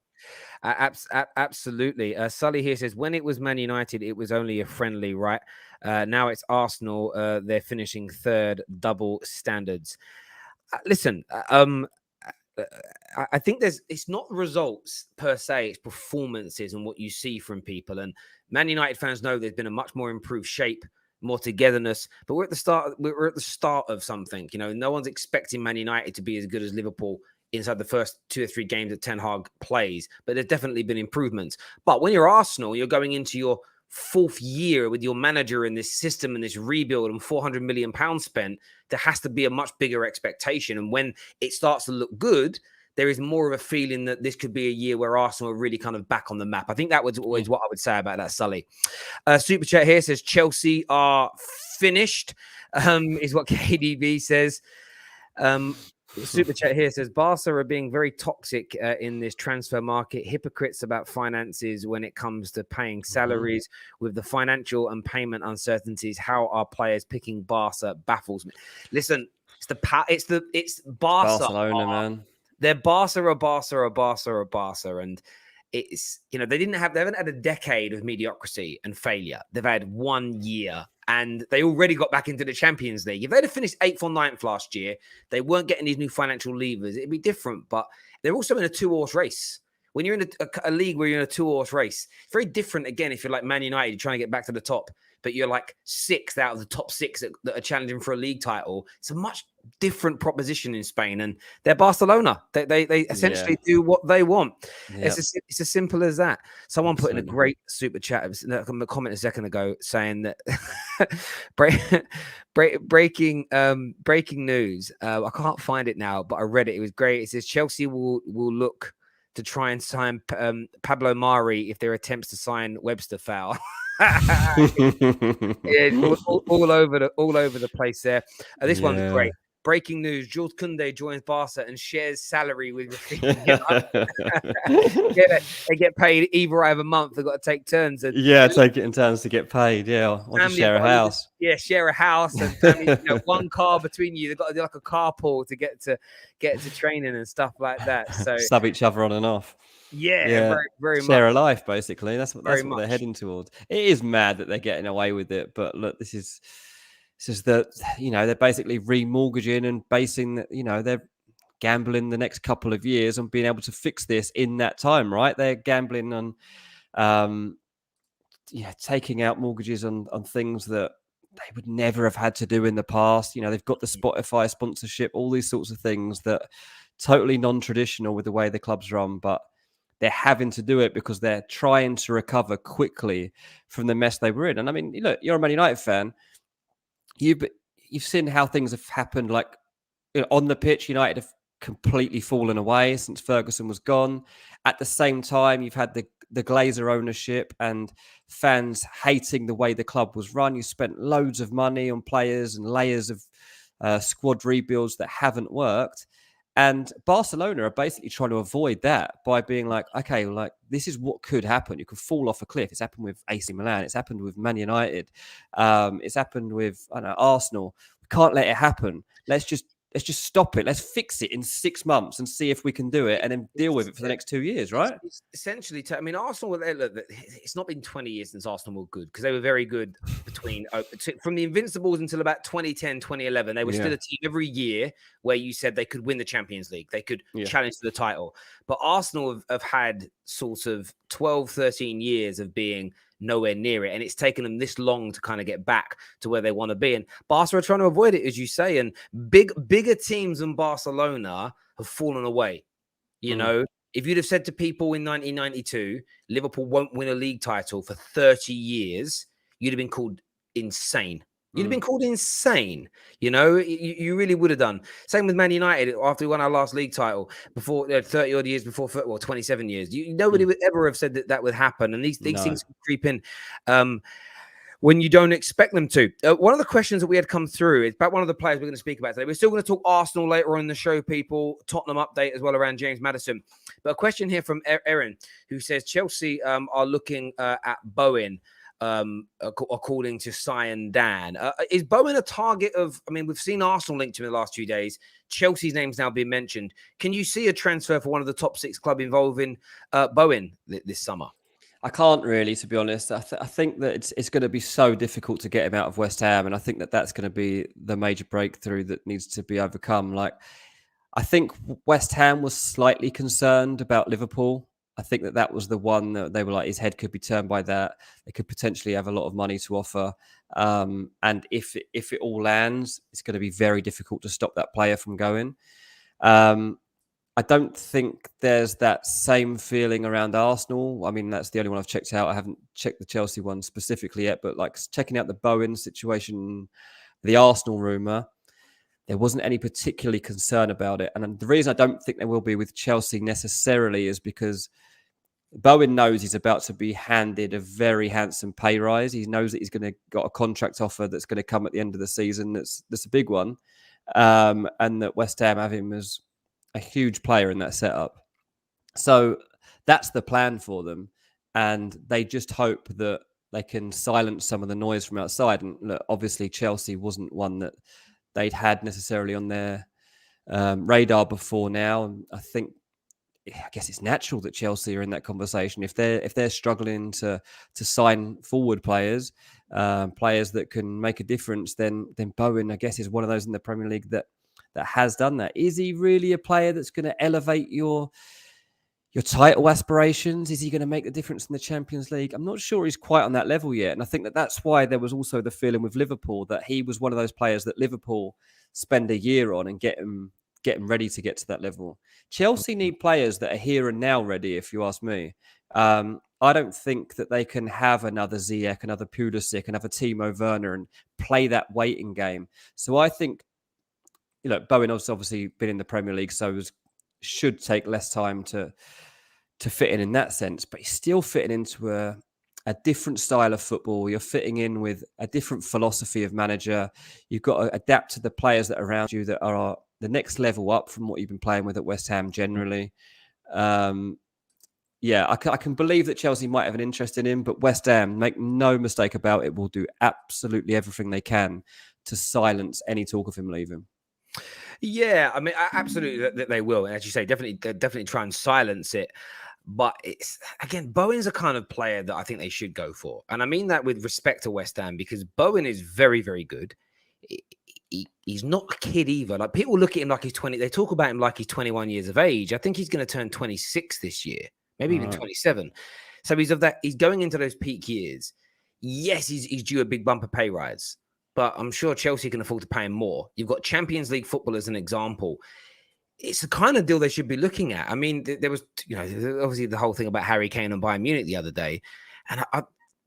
Absolutely. Sully here says, when it was Man United, it was only a friendly, right? Now it's Arsenal. They're finishing third, double standards. Listen, I think it's not results per se, it's performances and what you see from people. And Man United fans know there's been a much more improved shape, more togetherness, but we're at the start of something. No one's expecting Man United to be as good as Liverpool inside the first 2 or 3 games that Ten Hag plays, but there's definitely been improvements. But when you're Arsenal, you're going into your 4th year with your manager in this system and this rebuild and £400 million spent, there has to be a much bigger expectation. And when it starts to look good, there is more of a feeling that this could be a year where Arsenal are really kind of back on the map. I think that was always what I would say about that, Sully. Super Chat here says Chelsea are finished, is what KDB says. Super Chat here says Barca are being very toxic in this transfer market, hypocrites about finances when it comes to paying salaries. With the financial and payment uncertainties, how are players picking Barca baffles me. Listen, it's Barca. Barcelona, man. They're Barca, and it's, you know, they haven't had a decade of mediocrity and failure. They've had 1 year, and they already got back into the Champions League. If they'd have finished 8th or 9th last year, they weren't getting these new financial levers. It'd be different, but they're also in a 2-horse race. When you're in a league where you're in a 2-horse race, it's very different again if you're like Man United, you're trying to get back to the top, but you're like 6th out of the top 6 that are challenging for a league title. It's a much different proposition in Spain, and they're Barcelona. They essentially do what they want. Yep. It's as simple as that. Someone put in a great super chat, a comment a second ago saying that breaking news. I can't find it now, but I read it. It was great. It says Chelsea will look to try and sign Pablo Mari if their attempts to sign Webster fail. Yeah, all over the place there. This one's great. Breaking news: Jules Kounde joins Barca and shares salary with Rafinha. They get paid either way of a month. They've got to take turns. And take it in turns to get paid. Yeah, or to share a house. Yeah, share a house and family, one car between you. They've got to do like a carpool to get to training and stuff like that. So sub each other on and off. Yeah, very share much. a life, basically. That's what they're heading towards. It is mad that they're getting away with it, but look, this is that, they're basically remortgaging and basing that, they're gambling the next couple of years on being able to fix this in that time, right? They're gambling on taking out mortgages on things that they would never have had to do in the past. They've got the Spotify sponsorship, all these sorts of things that totally non-traditional with the way the club's run, but they're having to do it because they're trying to recover quickly from the mess they were in. And I mean, look, you're a Man United fan. You've seen how things have happened. Like on the pitch, United have completely fallen away since Ferguson was gone. At the same time, you've had the Glazer ownership and fans hating the way the club was run. You spent loads of money on players and layers of squad rebuilds that haven't worked. And Barcelona are basically trying to avoid that by being like, okay, like this is what could happen. You could fall off a cliff. It's happened with AC Milan. It's happened with Man United. It's happened with Arsenal. We can't let it happen. Let's just stop it. Let's fix it in 6 months and see if we can do it, and then deal with it for the next 2 years, right? It's essentially, I mean, Arsenal. Look, it's not been 20 years since Arsenal were good, because they were very good from the Invincibles until about 2010, 2011. They were still a team every year where you said they could win the Champions League. They could challenge for the title. But Arsenal have had sort of 12, 13 years of being nowhere near it, and it's taken them this long to kind of get back to where they want to be. And Barca are trying to avoid it, as you say, and bigger teams than Barcelona have fallen away. If you'd have said to people in 1992 Liverpool won't win a league title for 30 years, you'd have been called insane. You'd have been called insane. You really would have done. Same with Man United after we won our last league title before 30 odd years before football, 27 years. Nobody would ever have said that would happen. And these things creep in when you don't expect them to. One of the questions that we had come through is about one of the players we're going to speak about today. We're still going to talk Arsenal later on in the show, people. Tottenham update as well around James Maddison. But a question here from Erin, who says Chelsea are looking at Bowen. According to Cyan Dan, is Bowen a target of? I mean, we've seen Arsenal linked to him in the last 2 days. Chelsea's name's now been mentioned. Can you see a transfer for one of the top 6 club involving Bowen this summer? I can't really, to be honest. I think that it's going to be so difficult to get him out of West Ham, and I think that that's going to be the major breakthrough that needs to be overcome. Like, I think West Ham was slightly concerned about Liverpool. I think that was the one that they were like, his head could be turned by that. They could potentially have a lot of money to offer. And if it all lands, it's going to be very difficult to stop that player from going. I don't think there's that same feeling around Arsenal. I mean, that's the only one I've checked out. I haven't checked the Chelsea one specifically yet, but like checking out the Bowen situation, the Arsenal rumour, there wasn't any particularly concern about it. And the reason I don't think there will be with Chelsea necessarily is because Bowen knows he's about to be handed a very handsome pay rise. He knows that he's going to got a contract offer that's going to come at the end of the season. That's a big one. And that West Ham have him as a huge player in that setup. So that's the plan for them. And they just hope that they can silence some of the noise from outside. And look, obviously Chelsea wasn't one that they'd had necessarily on their radar before now. And I think I guess it's natural that Chelsea are in that conversation. If they're struggling to sign forward players, players that can make a difference, then Bowen, I guess, is one of those in the Premier League that has done that. Is he really a player that's going to elevate your title aspirations? Is he going to make the difference in the Champions League? I'm not sure he's quite on that level yet. And I think that's why there was also the feeling with Liverpool that he was one of those players that Liverpool spend a year on and get him ready to get to that level. Chelsea need players that are here and now ready, if you ask me. I don't think that they can have another Ziyech, another Pulisic, another Timo Werner and play that waiting game. So I think, Bowen has obviously been in the Premier League, so should take less time to fit in that sense, but he's still fitting into a different style of football. You're fitting in with a different philosophy of manager. You've got to adapt to the players that are around you that are the next level up from what you've been playing with at West Ham generally. I can believe that Chelsea might have an interest in him, but West Ham, make no mistake about it, will do absolutely everything they can to silence any talk of him leaving. Yeah, I mean, absolutely that they will. And as you say, definitely try and silence it. But it's, again, Bowen's a kind of player that I think they should go for. And I mean that with respect to West Ham, because Bowen is very, very good. He's not a kid either. Like, people look at him like he's 20. They talk about him like he's 21 years of age. I think he's going to turn 26 this year, maybe even 27. So he's going into those peak years. Yes, he's due a big bumper pay rise, but I'm sure Chelsea can afford to pay him more. You've got Champions League football as an example. It's the kind of deal they should be looking at. I mean, there was, obviously the whole thing about Harry Kane and Bayern Munich the other day. And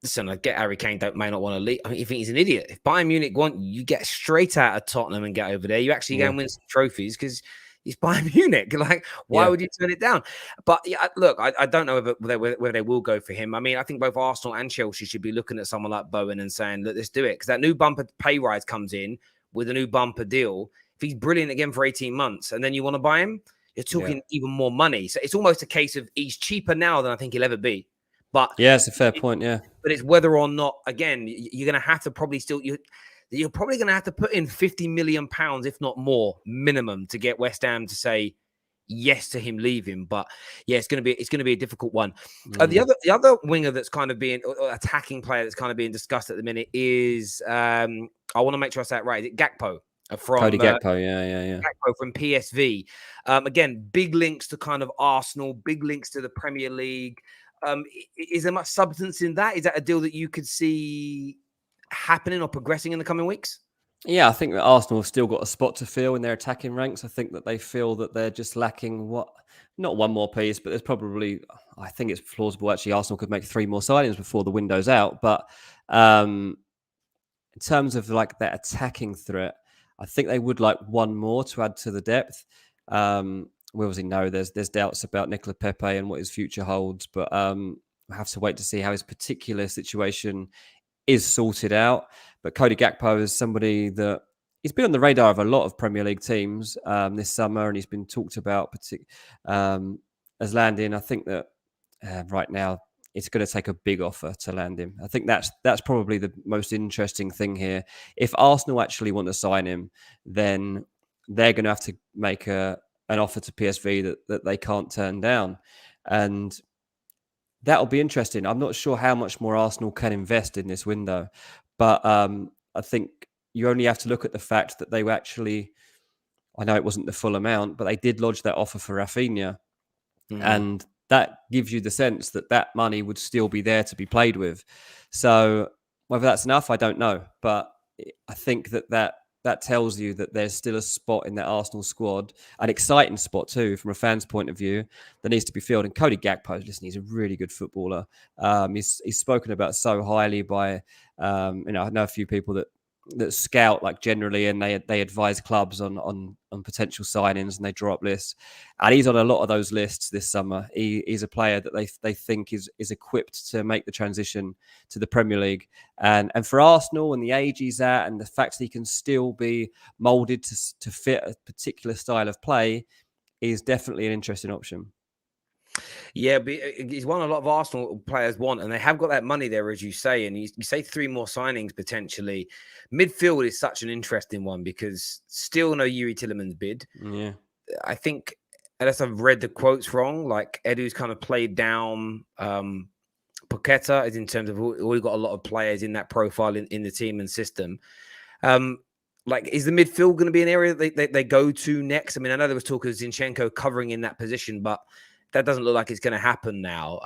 listen, I get Harry Kane may not want to leave. I mean, you think he's an idiot. If Bayern Munich want you, get straight out of Tottenham and get over there. You actually go and win some trophies because it's Bayern Munich. Like, why would you turn it down? But look, I don't know whether they will go for him. I mean, I think both Arsenal and Chelsea should be looking at someone like Bowen and saying, look, let's do it. Because that new bumper pay rise comes in with a new bumper deal. If he's brilliant again for 18 months and then you want to buy him, you're talking even more money. So it's almost a case of he's cheaper now than I think he'll ever be. But yeah, it's a fair point. Yeah, but it's whether or not, again, you're going to have to probably you're probably going to have to put in £50 million, if not more, minimum, to get West Ham to say yes to him leaving. But yeah, it's going to be a difficult one. The other winger that's kind of being attacking player that's kind of being discussed at the minute is I want to make sure I say it right. Is it Gakpo? Kounde Gakpo, yeah. Gakpo from PSV. Again, big links to kind of Arsenal, big links to the Premier League. Is there much substance in that? Is that a deal that you could see happening or progressing in the coming weeks? Yeah, I think that Arsenal have still got a spot to fill in their attacking ranks. I think that they feel that they're just lacking not one more piece, but there's probably, I think it's plausible actually Arsenal could make 3 more signings before the window's out. But in terms of like that attacking threat, I think they would like one more to add to the depth. We obviously know there's doubts about Nicola Pepe and what his future holds, but we'll have to wait to see how his particular situation is sorted out. But Kounde Gakpo is somebody that he's been on the radar of a lot of Premier League teams this summer, and he's been talked about as landing. I think that right now it's going to take a big offer to land him. I think that's probably the most interesting thing here. If Arsenal actually want to sign him, then they're going to have to make an offer to PSV that they can't turn down. And that'll be interesting. I'm not sure how much more Arsenal can invest in this window. But I think you only have to look at the fact that they were actually, I know it wasn't the full amount, but they did lodge that offer for Rafinha. And that gives you the sense that money would still be there to be played with. So whether that's enough, I don't know. But I think that tells you that there's still a spot in that Arsenal squad, an exciting spot too, from a fan's point of view, that needs to be filled. And Kounde Gakpo, listen, he's a really good footballer. He's spoken about so highly by, I know a few people that scout like generally, and they advise clubs on potential signings, and they draw up lists. And he's on a lot of those lists this summer. He's a player that they think is equipped to make the transition to the Premier League. And for Arsenal and the age he's at, and the fact that he can still be moulded to fit a particular style of play, is definitely an interesting option. Yeah, but he's one a lot of Arsenal players want, and they have got that money there, as you say. And you say 3 more signings potentially. Midfield is such an interesting one because still no Yuri Tillemans bid. Yeah, I think unless I've read the quotes wrong, like Edu's kind of played down Paqueta, as in terms of we've got a lot of players in that profile in the team and system. Like, is the midfield going to be an area that they go to next? I mean, I know there was talk of Zinchenko covering in that position, but that doesn't look like it's going to happen now.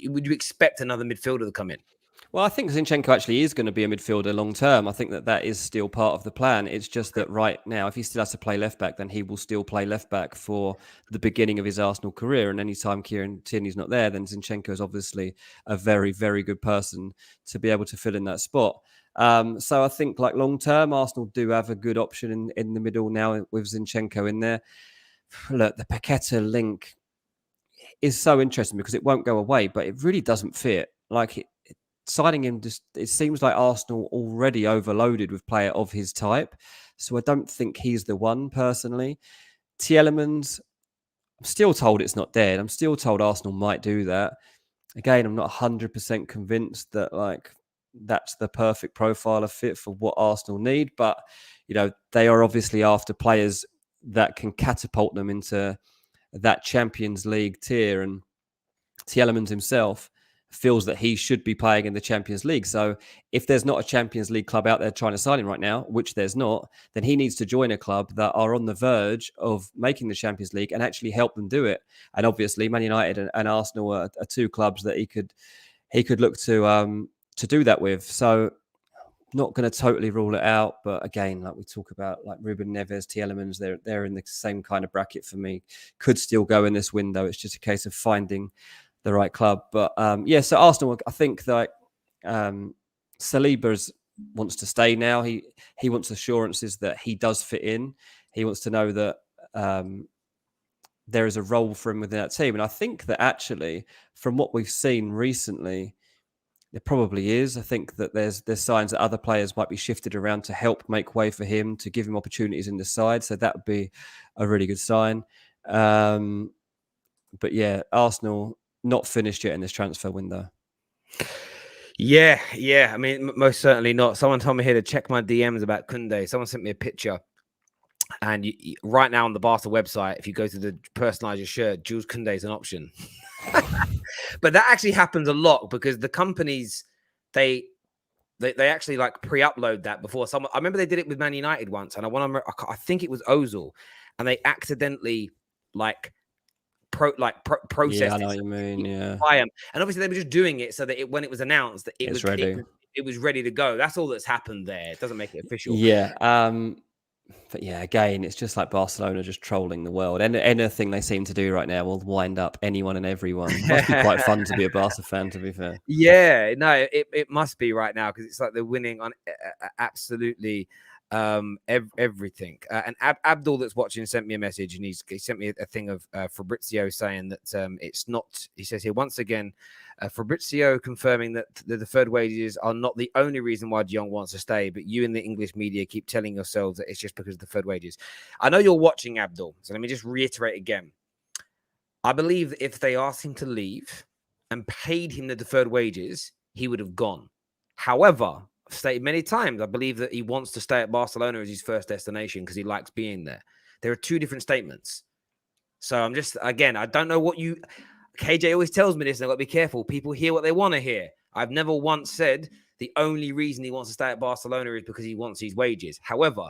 Would you expect another midfielder to come in? Well, I think Zinchenko actually is going to be a midfielder long term. I think that is still part of the plan. It's just that right now, if he still has to play left back, then he will still play left back for the beginning of his Arsenal career. And anytime Kieran Tierney's not there, then Zinchenko is obviously a very, very good person to be able to fill in that spot. So I think, like, long term, Arsenal do have a good option in the middle now with Zinchenko in there. Look, the Paqueta link is so interesting because it won't go away, but it really doesn't fit. Like, signing him, it seems like Arsenal already overloaded with player of his type. So I don't think he's the one personally. Tielemans, I'm still told it's not dead. I'm still told Arsenal might do that. Again, I'm not 100% convinced that, like, that's the perfect profile of fit for what Arsenal need. But, you know, they are obviously after players that can catapult them into that Champions League tier. And Tielemans himself feels that he should be playing in the Champions League. So if there's not a Champions League club out there trying to sign him right now, which there's not, then he needs to join a club that are on the verge of making the Champions League and actually help them do it. And obviously, Man United and Arsenal are two clubs that he could look to do that with. So not going to totally rule it out, but again, like we talk about, like Ruben Neves, Tielemans, they're in the same kind of bracket for me. Could still go in this window. It's just a case of finding the right club. But so Arsenal, I think that Saliba wants to stay now. He wants assurances that he does fit in. He wants to know that there is a role for him within that team. And I think that actually, from what we've seen recently, there probably is. I think that there's signs that other players might be shifted around to help make way for him, to give him opportunities in the side. So that would be a really good sign. But yeah, Arsenal not finished yet in this transfer window. Yeah. I mean, most certainly not. Someone told me here to check my DMs about Kounde. Someone sent me a picture. And right now on the Barca website, if you go to the personalize your shirt, Jules Kounde is an option. But that actually happens a lot because the companies, they actually like pre-upload that before someone. I remember they did it with Man United once, and I think it was Ozil, and they accidentally processed. Yeah, I know what you mean. Yeah, and obviously they were just doing it so that when it was announced that it was ready. It was ready to go. That's all that's happened there. It doesn't make it official. Yeah. But yeah, again, it's just like Barcelona just trolling the world. And anything they seem to do right now will wind up anyone and everyone. It must be quite fun to be a Barca fan, to be fair. Yeah, no, it must be right now because it's like they're winning on absolutely everything. And Abdul that's watching sent me a message, and he sent me a thing of Fabrizio saying that it's not. He says here once again, Fabrizio confirming that the deferred wages are not the only reason why Jong wants to stay, but you in the English media keep telling yourselves that it's just because of deferred wages. I know you're watching, Abdul, so let me just reiterate again. I believe that if they asked him to leave and paid him the deferred wages, he would have gone. However, I've stated many times, I believe that he wants to stay at Barcelona as his first destination because he likes being there. There are two different statements. So I'm just, again, I don't know what you... KJ always tells me this, and I've got to be careful. People hear what they want to hear. I've never once said the only reason he wants to stay at Barcelona is because he wants his wages. However,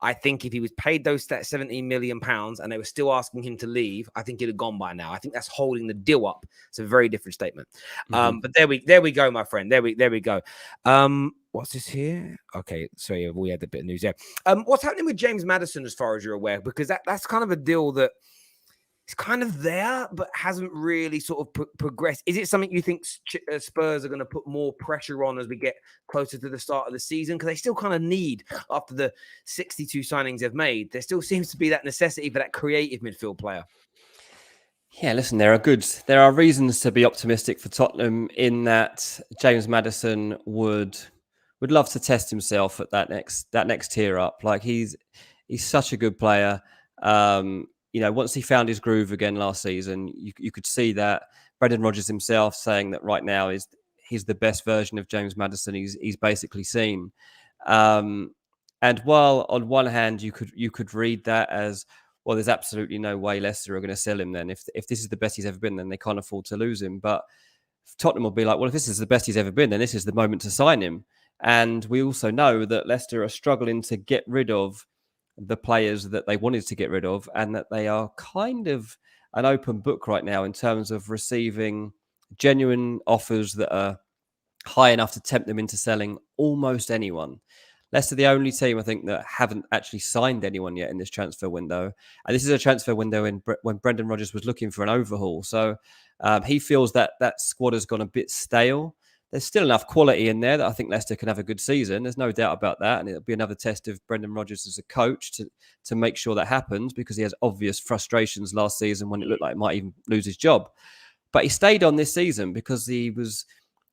I think if he was paid those £17 million and they were still asking him to leave, I think he'd have gone by now. I think that's holding the deal up. It's a very different statement. But there we go, my friend. There we go. What's this here? Okay, so yeah, we had a bit of news there. What's happening with James Maddison, as far as you're aware? Because that's kind of a deal that it's kind of there, but hasn't really sort of progressed. Is it something you think Spurs are going to put more pressure on as we get closer to the start of the season? Because they still kind of need, after the 62 signings they've made, there still seems to be that necessity for that creative midfield player. Yeah, listen, there are reasons to be optimistic for Tottenham in that James Maddison would love to test himself at that next tier up. Like he's such a good player. Once he found his groove again last season, you could see that. Brendan Rodgers himself saying that right now he's the best version of James Maddison he's basically seen. And while on one hand you could read that as, well, there's absolutely no way Leicester are going to sell him then. If this is the best he's ever been, then they can't afford to lose him. But Tottenham will be like, well, if this is the best he's ever been, then this is the moment to sign him. And we also know that Leicester are struggling to get rid of the players that they wanted to get rid of, and that they are kind of an open book right now in terms of receiving genuine offers that are high enough to tempt them into selling almost anyone. Leicester, the only team I think that haven't actually signed anyone yet in this transfer window. And this is a transfer window when Brendan Rodgers was looking for an overhaul. So he feels that that squad has gone a bit stale. There's still enough quality in there that I think Leicester can have a good season. There's no doubt about that. And it'll be another test of Brendan Rodgers as a coach to make sure that happens, because he has obvious frustrations last season when it looked like he might even lose his job. But he stayed on this season because he was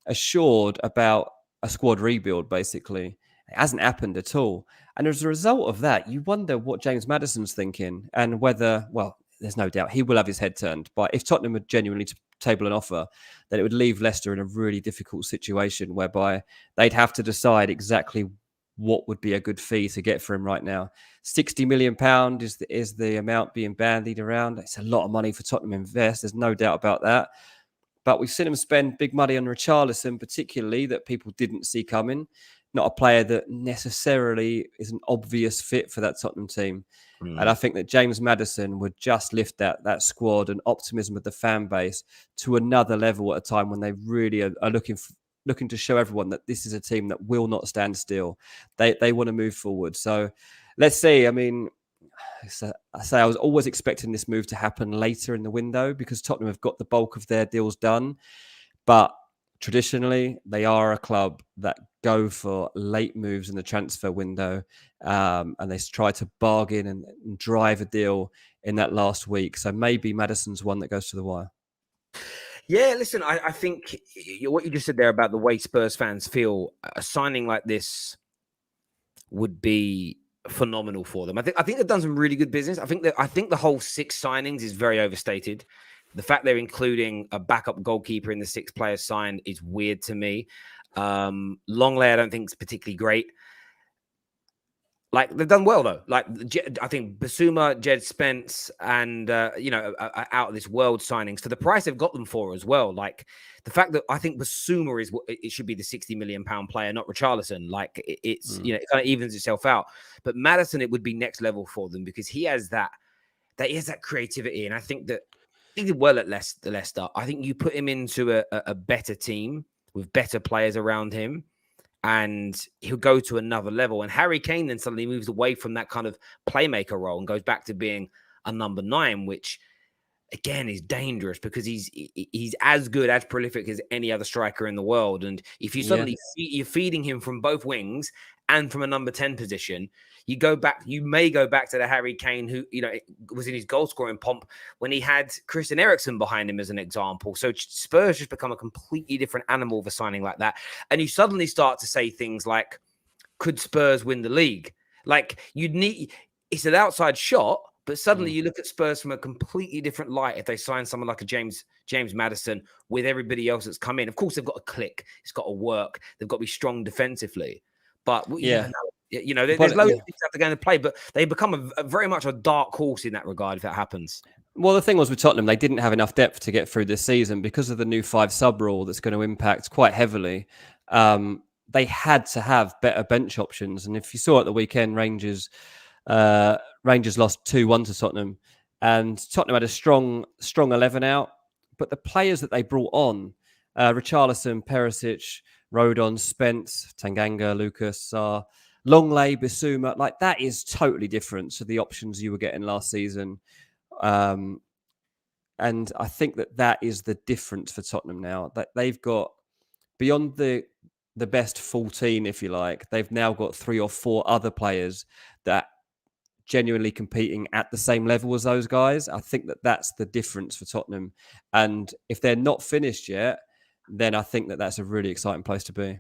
assured about a squad rebuild, basically. It hasn't happened at all. And as a result of that, you wonder what James Maddison's thinking and whether, well, there's no doubt he will have his head turned. But if Tottenham would genuinely table an offer, then it would leave Leicester in a really difficult situation whereby they'd have to decide exactly what would be a good fee to get for him right now. £60 million is the amount being bandied around. It's a lot of money for Tottenham to invest. There's no doubt about that. But we've seen him spend big money on Richarlison, particularly, that people didn't see coming. Not a player that necessarily is an obvious fit for that Tottenham team. And I think that James Maddison would just lift that squad and optimism of the fan base to another level at a time when they really are looking to show everyone that this is a team that will not stand still. They want to move forward. So let's see. I mean, I was always expecting this move to happen later in the window because Tottenham have got the bulk of their deals done. But traditionally, they are a club that go for late moves in the transfer window, and they try to bargain and drive a deal in that last week. So maybe Maddison's one that goes to the wire. Yeah, listen, I think what you just said there about the way Spurs fans feel, a signing like this would be phenomenal for them. I think they've done some really good business. I think the whole 6 signings is very overstated. The fact they're including a backup goalkeeper in the 6 players signed is weird to me. Longley, I don't think is particularly great. Like, they've done well though. Like, I think Basuma, Jed Spence, and are out of this world signings for the price they've got them for as well. Like, the fact that I think Basuma it should be the £60 million player, not Richarlison. Like, it kind of evens itself out. But Maddison, it would be next level for them because he has that creativity, and I think that he did well at Leicester. I think you put him into a better team with better players around him, and he'll go to another level. And Harry Kane then suddenly moves away from that kind of playmaker role and goes back to being a number 9, which again is dangerous because he's as good, as prolific as any other striker in the world. And if you suddenly you're feeding him from both wings and from a number 10 position, you may go back to the Harry Kane who, was in his goal scoring pomp when he had Christian Eriksen behind him as an example. So Spurs just become a completely different animal for signing like that. And you suddenly start to say things like, could Spurs win the league? Like, it's an outside shot, but suddenly you look at Spurs from a completely different light if they sign someone like a James Maddison with everybody else that's come in. Of course, they've got to click. It's got to work. They've got to be strong defensively. But there's loads of things that they're going to play, but they become very much a dark horse in that regard if that happens. Well, the thing was with Tottenham, they didn't have enough depth to get through this season because of the new 5 sub rule that's going to impact quite heavily. They had to have better bench options. And if you saw at the weekend, Rangers lost 2-1 to Tottenham, and Tottenham had a strong 11 out. But the players that they brought on, Richarlison, Perisic, Rodon, Spence, Tanganga, Lucas, Longley, Basuma, like that is totally different to the options you were getting last season. And I think that is the difference for Tottenham now, that they've got beyond the best 14, if you like, they've now got 3 or 4 other players that genuinely competing at the same level as those guys. I think that's the difference for Tottenham. And if they're not finished yet, then I think that's a really exciting place to be.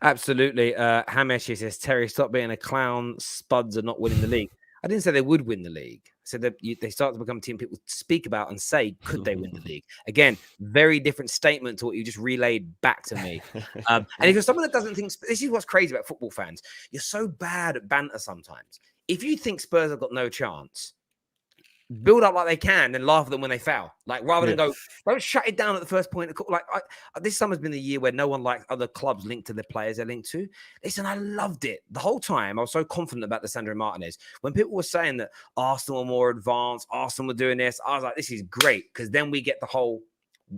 Absolutely. Hamesh says, Terry, stop being a clown. Spuds are not winning the league. I didn't say they would win the league. I said that they start to become a team people speak about and say, could they win the league? Again, very different statement to what you just relayed back to me. And if you're someone that doesn't think, this is what's crazy about football fans. You're so bad at banter sometimes. If you think Spurs have got no chance, build up like they can, then laugh at them when they foul. Like rather than go, don't shut it down at the first point. Like this summer's been the year where no one likes other clubs linked to the players they're linked to. Listen, I loved it the whole time. I was so confident about Lisandro Martinez. When people were saying that Arsenal were more advanced, Arsenal were doing this, I was like, this is great because then we get the whole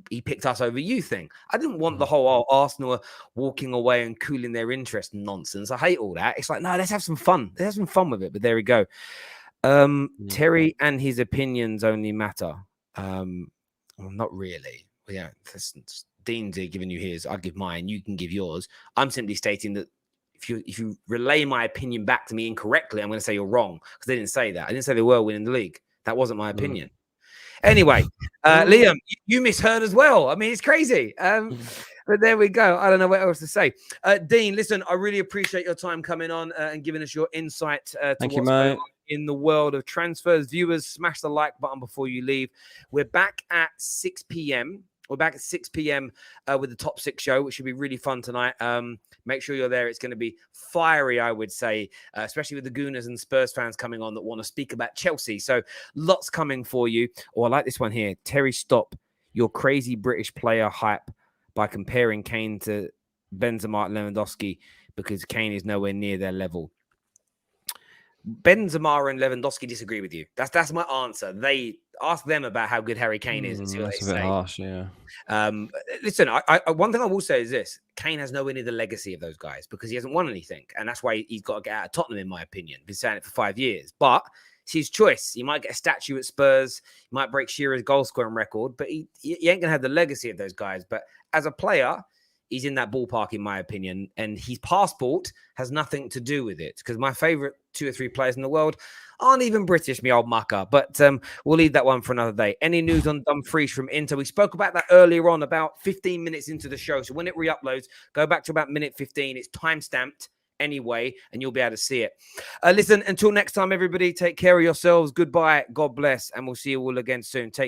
he picked us over you thing. I didn't want the whole Arsenal are walking away and cooling their interest nonsense. I hate all that. It's like, no, let's have some fun. Let's have some fun with it. But there we go. Terry and his opinions only matter. Well, not really. Yeah, Dean's giving you his. I'll give mine. You can give yours. I'm simply stating that if you relay my opinion back to me incorrectly, I'm going to say you're wrong because they didn't say that. I didn't say they were winning the league. That wasn't my opinion. Anyway, Liam, you misheard as well. I mean, it's crazy. But there we go. I don't know what else to say. Dean, listen, I really appreciate your time coming on and giving us your insight to what's going on in the world of transfers. Viewers, smash the like button before you leave. We're back at 6 p.m. We're back at 6 p.m. With the Top 6 show, which should be really fun tonight. Make sure you're there. It's going to be fiery, I would say, especially with the Gooners and Spurs fans coming on that want to speak about Chelsea. So lots coming for you. Oh, I like this one here. Terry, stop your crazy British player hype by comparing Kane to Benzema and Lewandowski because Kane is nowhere near their level. Benzema and Lewandowski disagree with you. That's my answer. They ask them about how good Harry Kane is and see what they say. That's a bit harsh, yeah. Listen, I one thing I will say is this. Kane has nowhere near the legacy of those guys because he hasn't won anything. And that's why he's got to get out of Tottenham, in my opinion. Been saying it for 5 years. But it's his choice. He might get a statue at Spurs. He might break Shearer's goal scoring record. But he ain't going to have the legacy of those guys. But as a player, he's in that ballpark, in my opinion. And his passport has nothing to do with it. Because my favorite 2 or 3 players in the world aren't even British, me old mucker. But we'll leave that one for another day. Any news on Drumfries from Inter? We spoke about that earlier on, about 15 minutes into the show. So when it re-uploads, go back to about minute 15. It's time-stamped anyway, and you'll be able to see it. Listen, until next time, everybody, take care of yourselves. Goodbye. God bless. And we'll see you all again soon. Take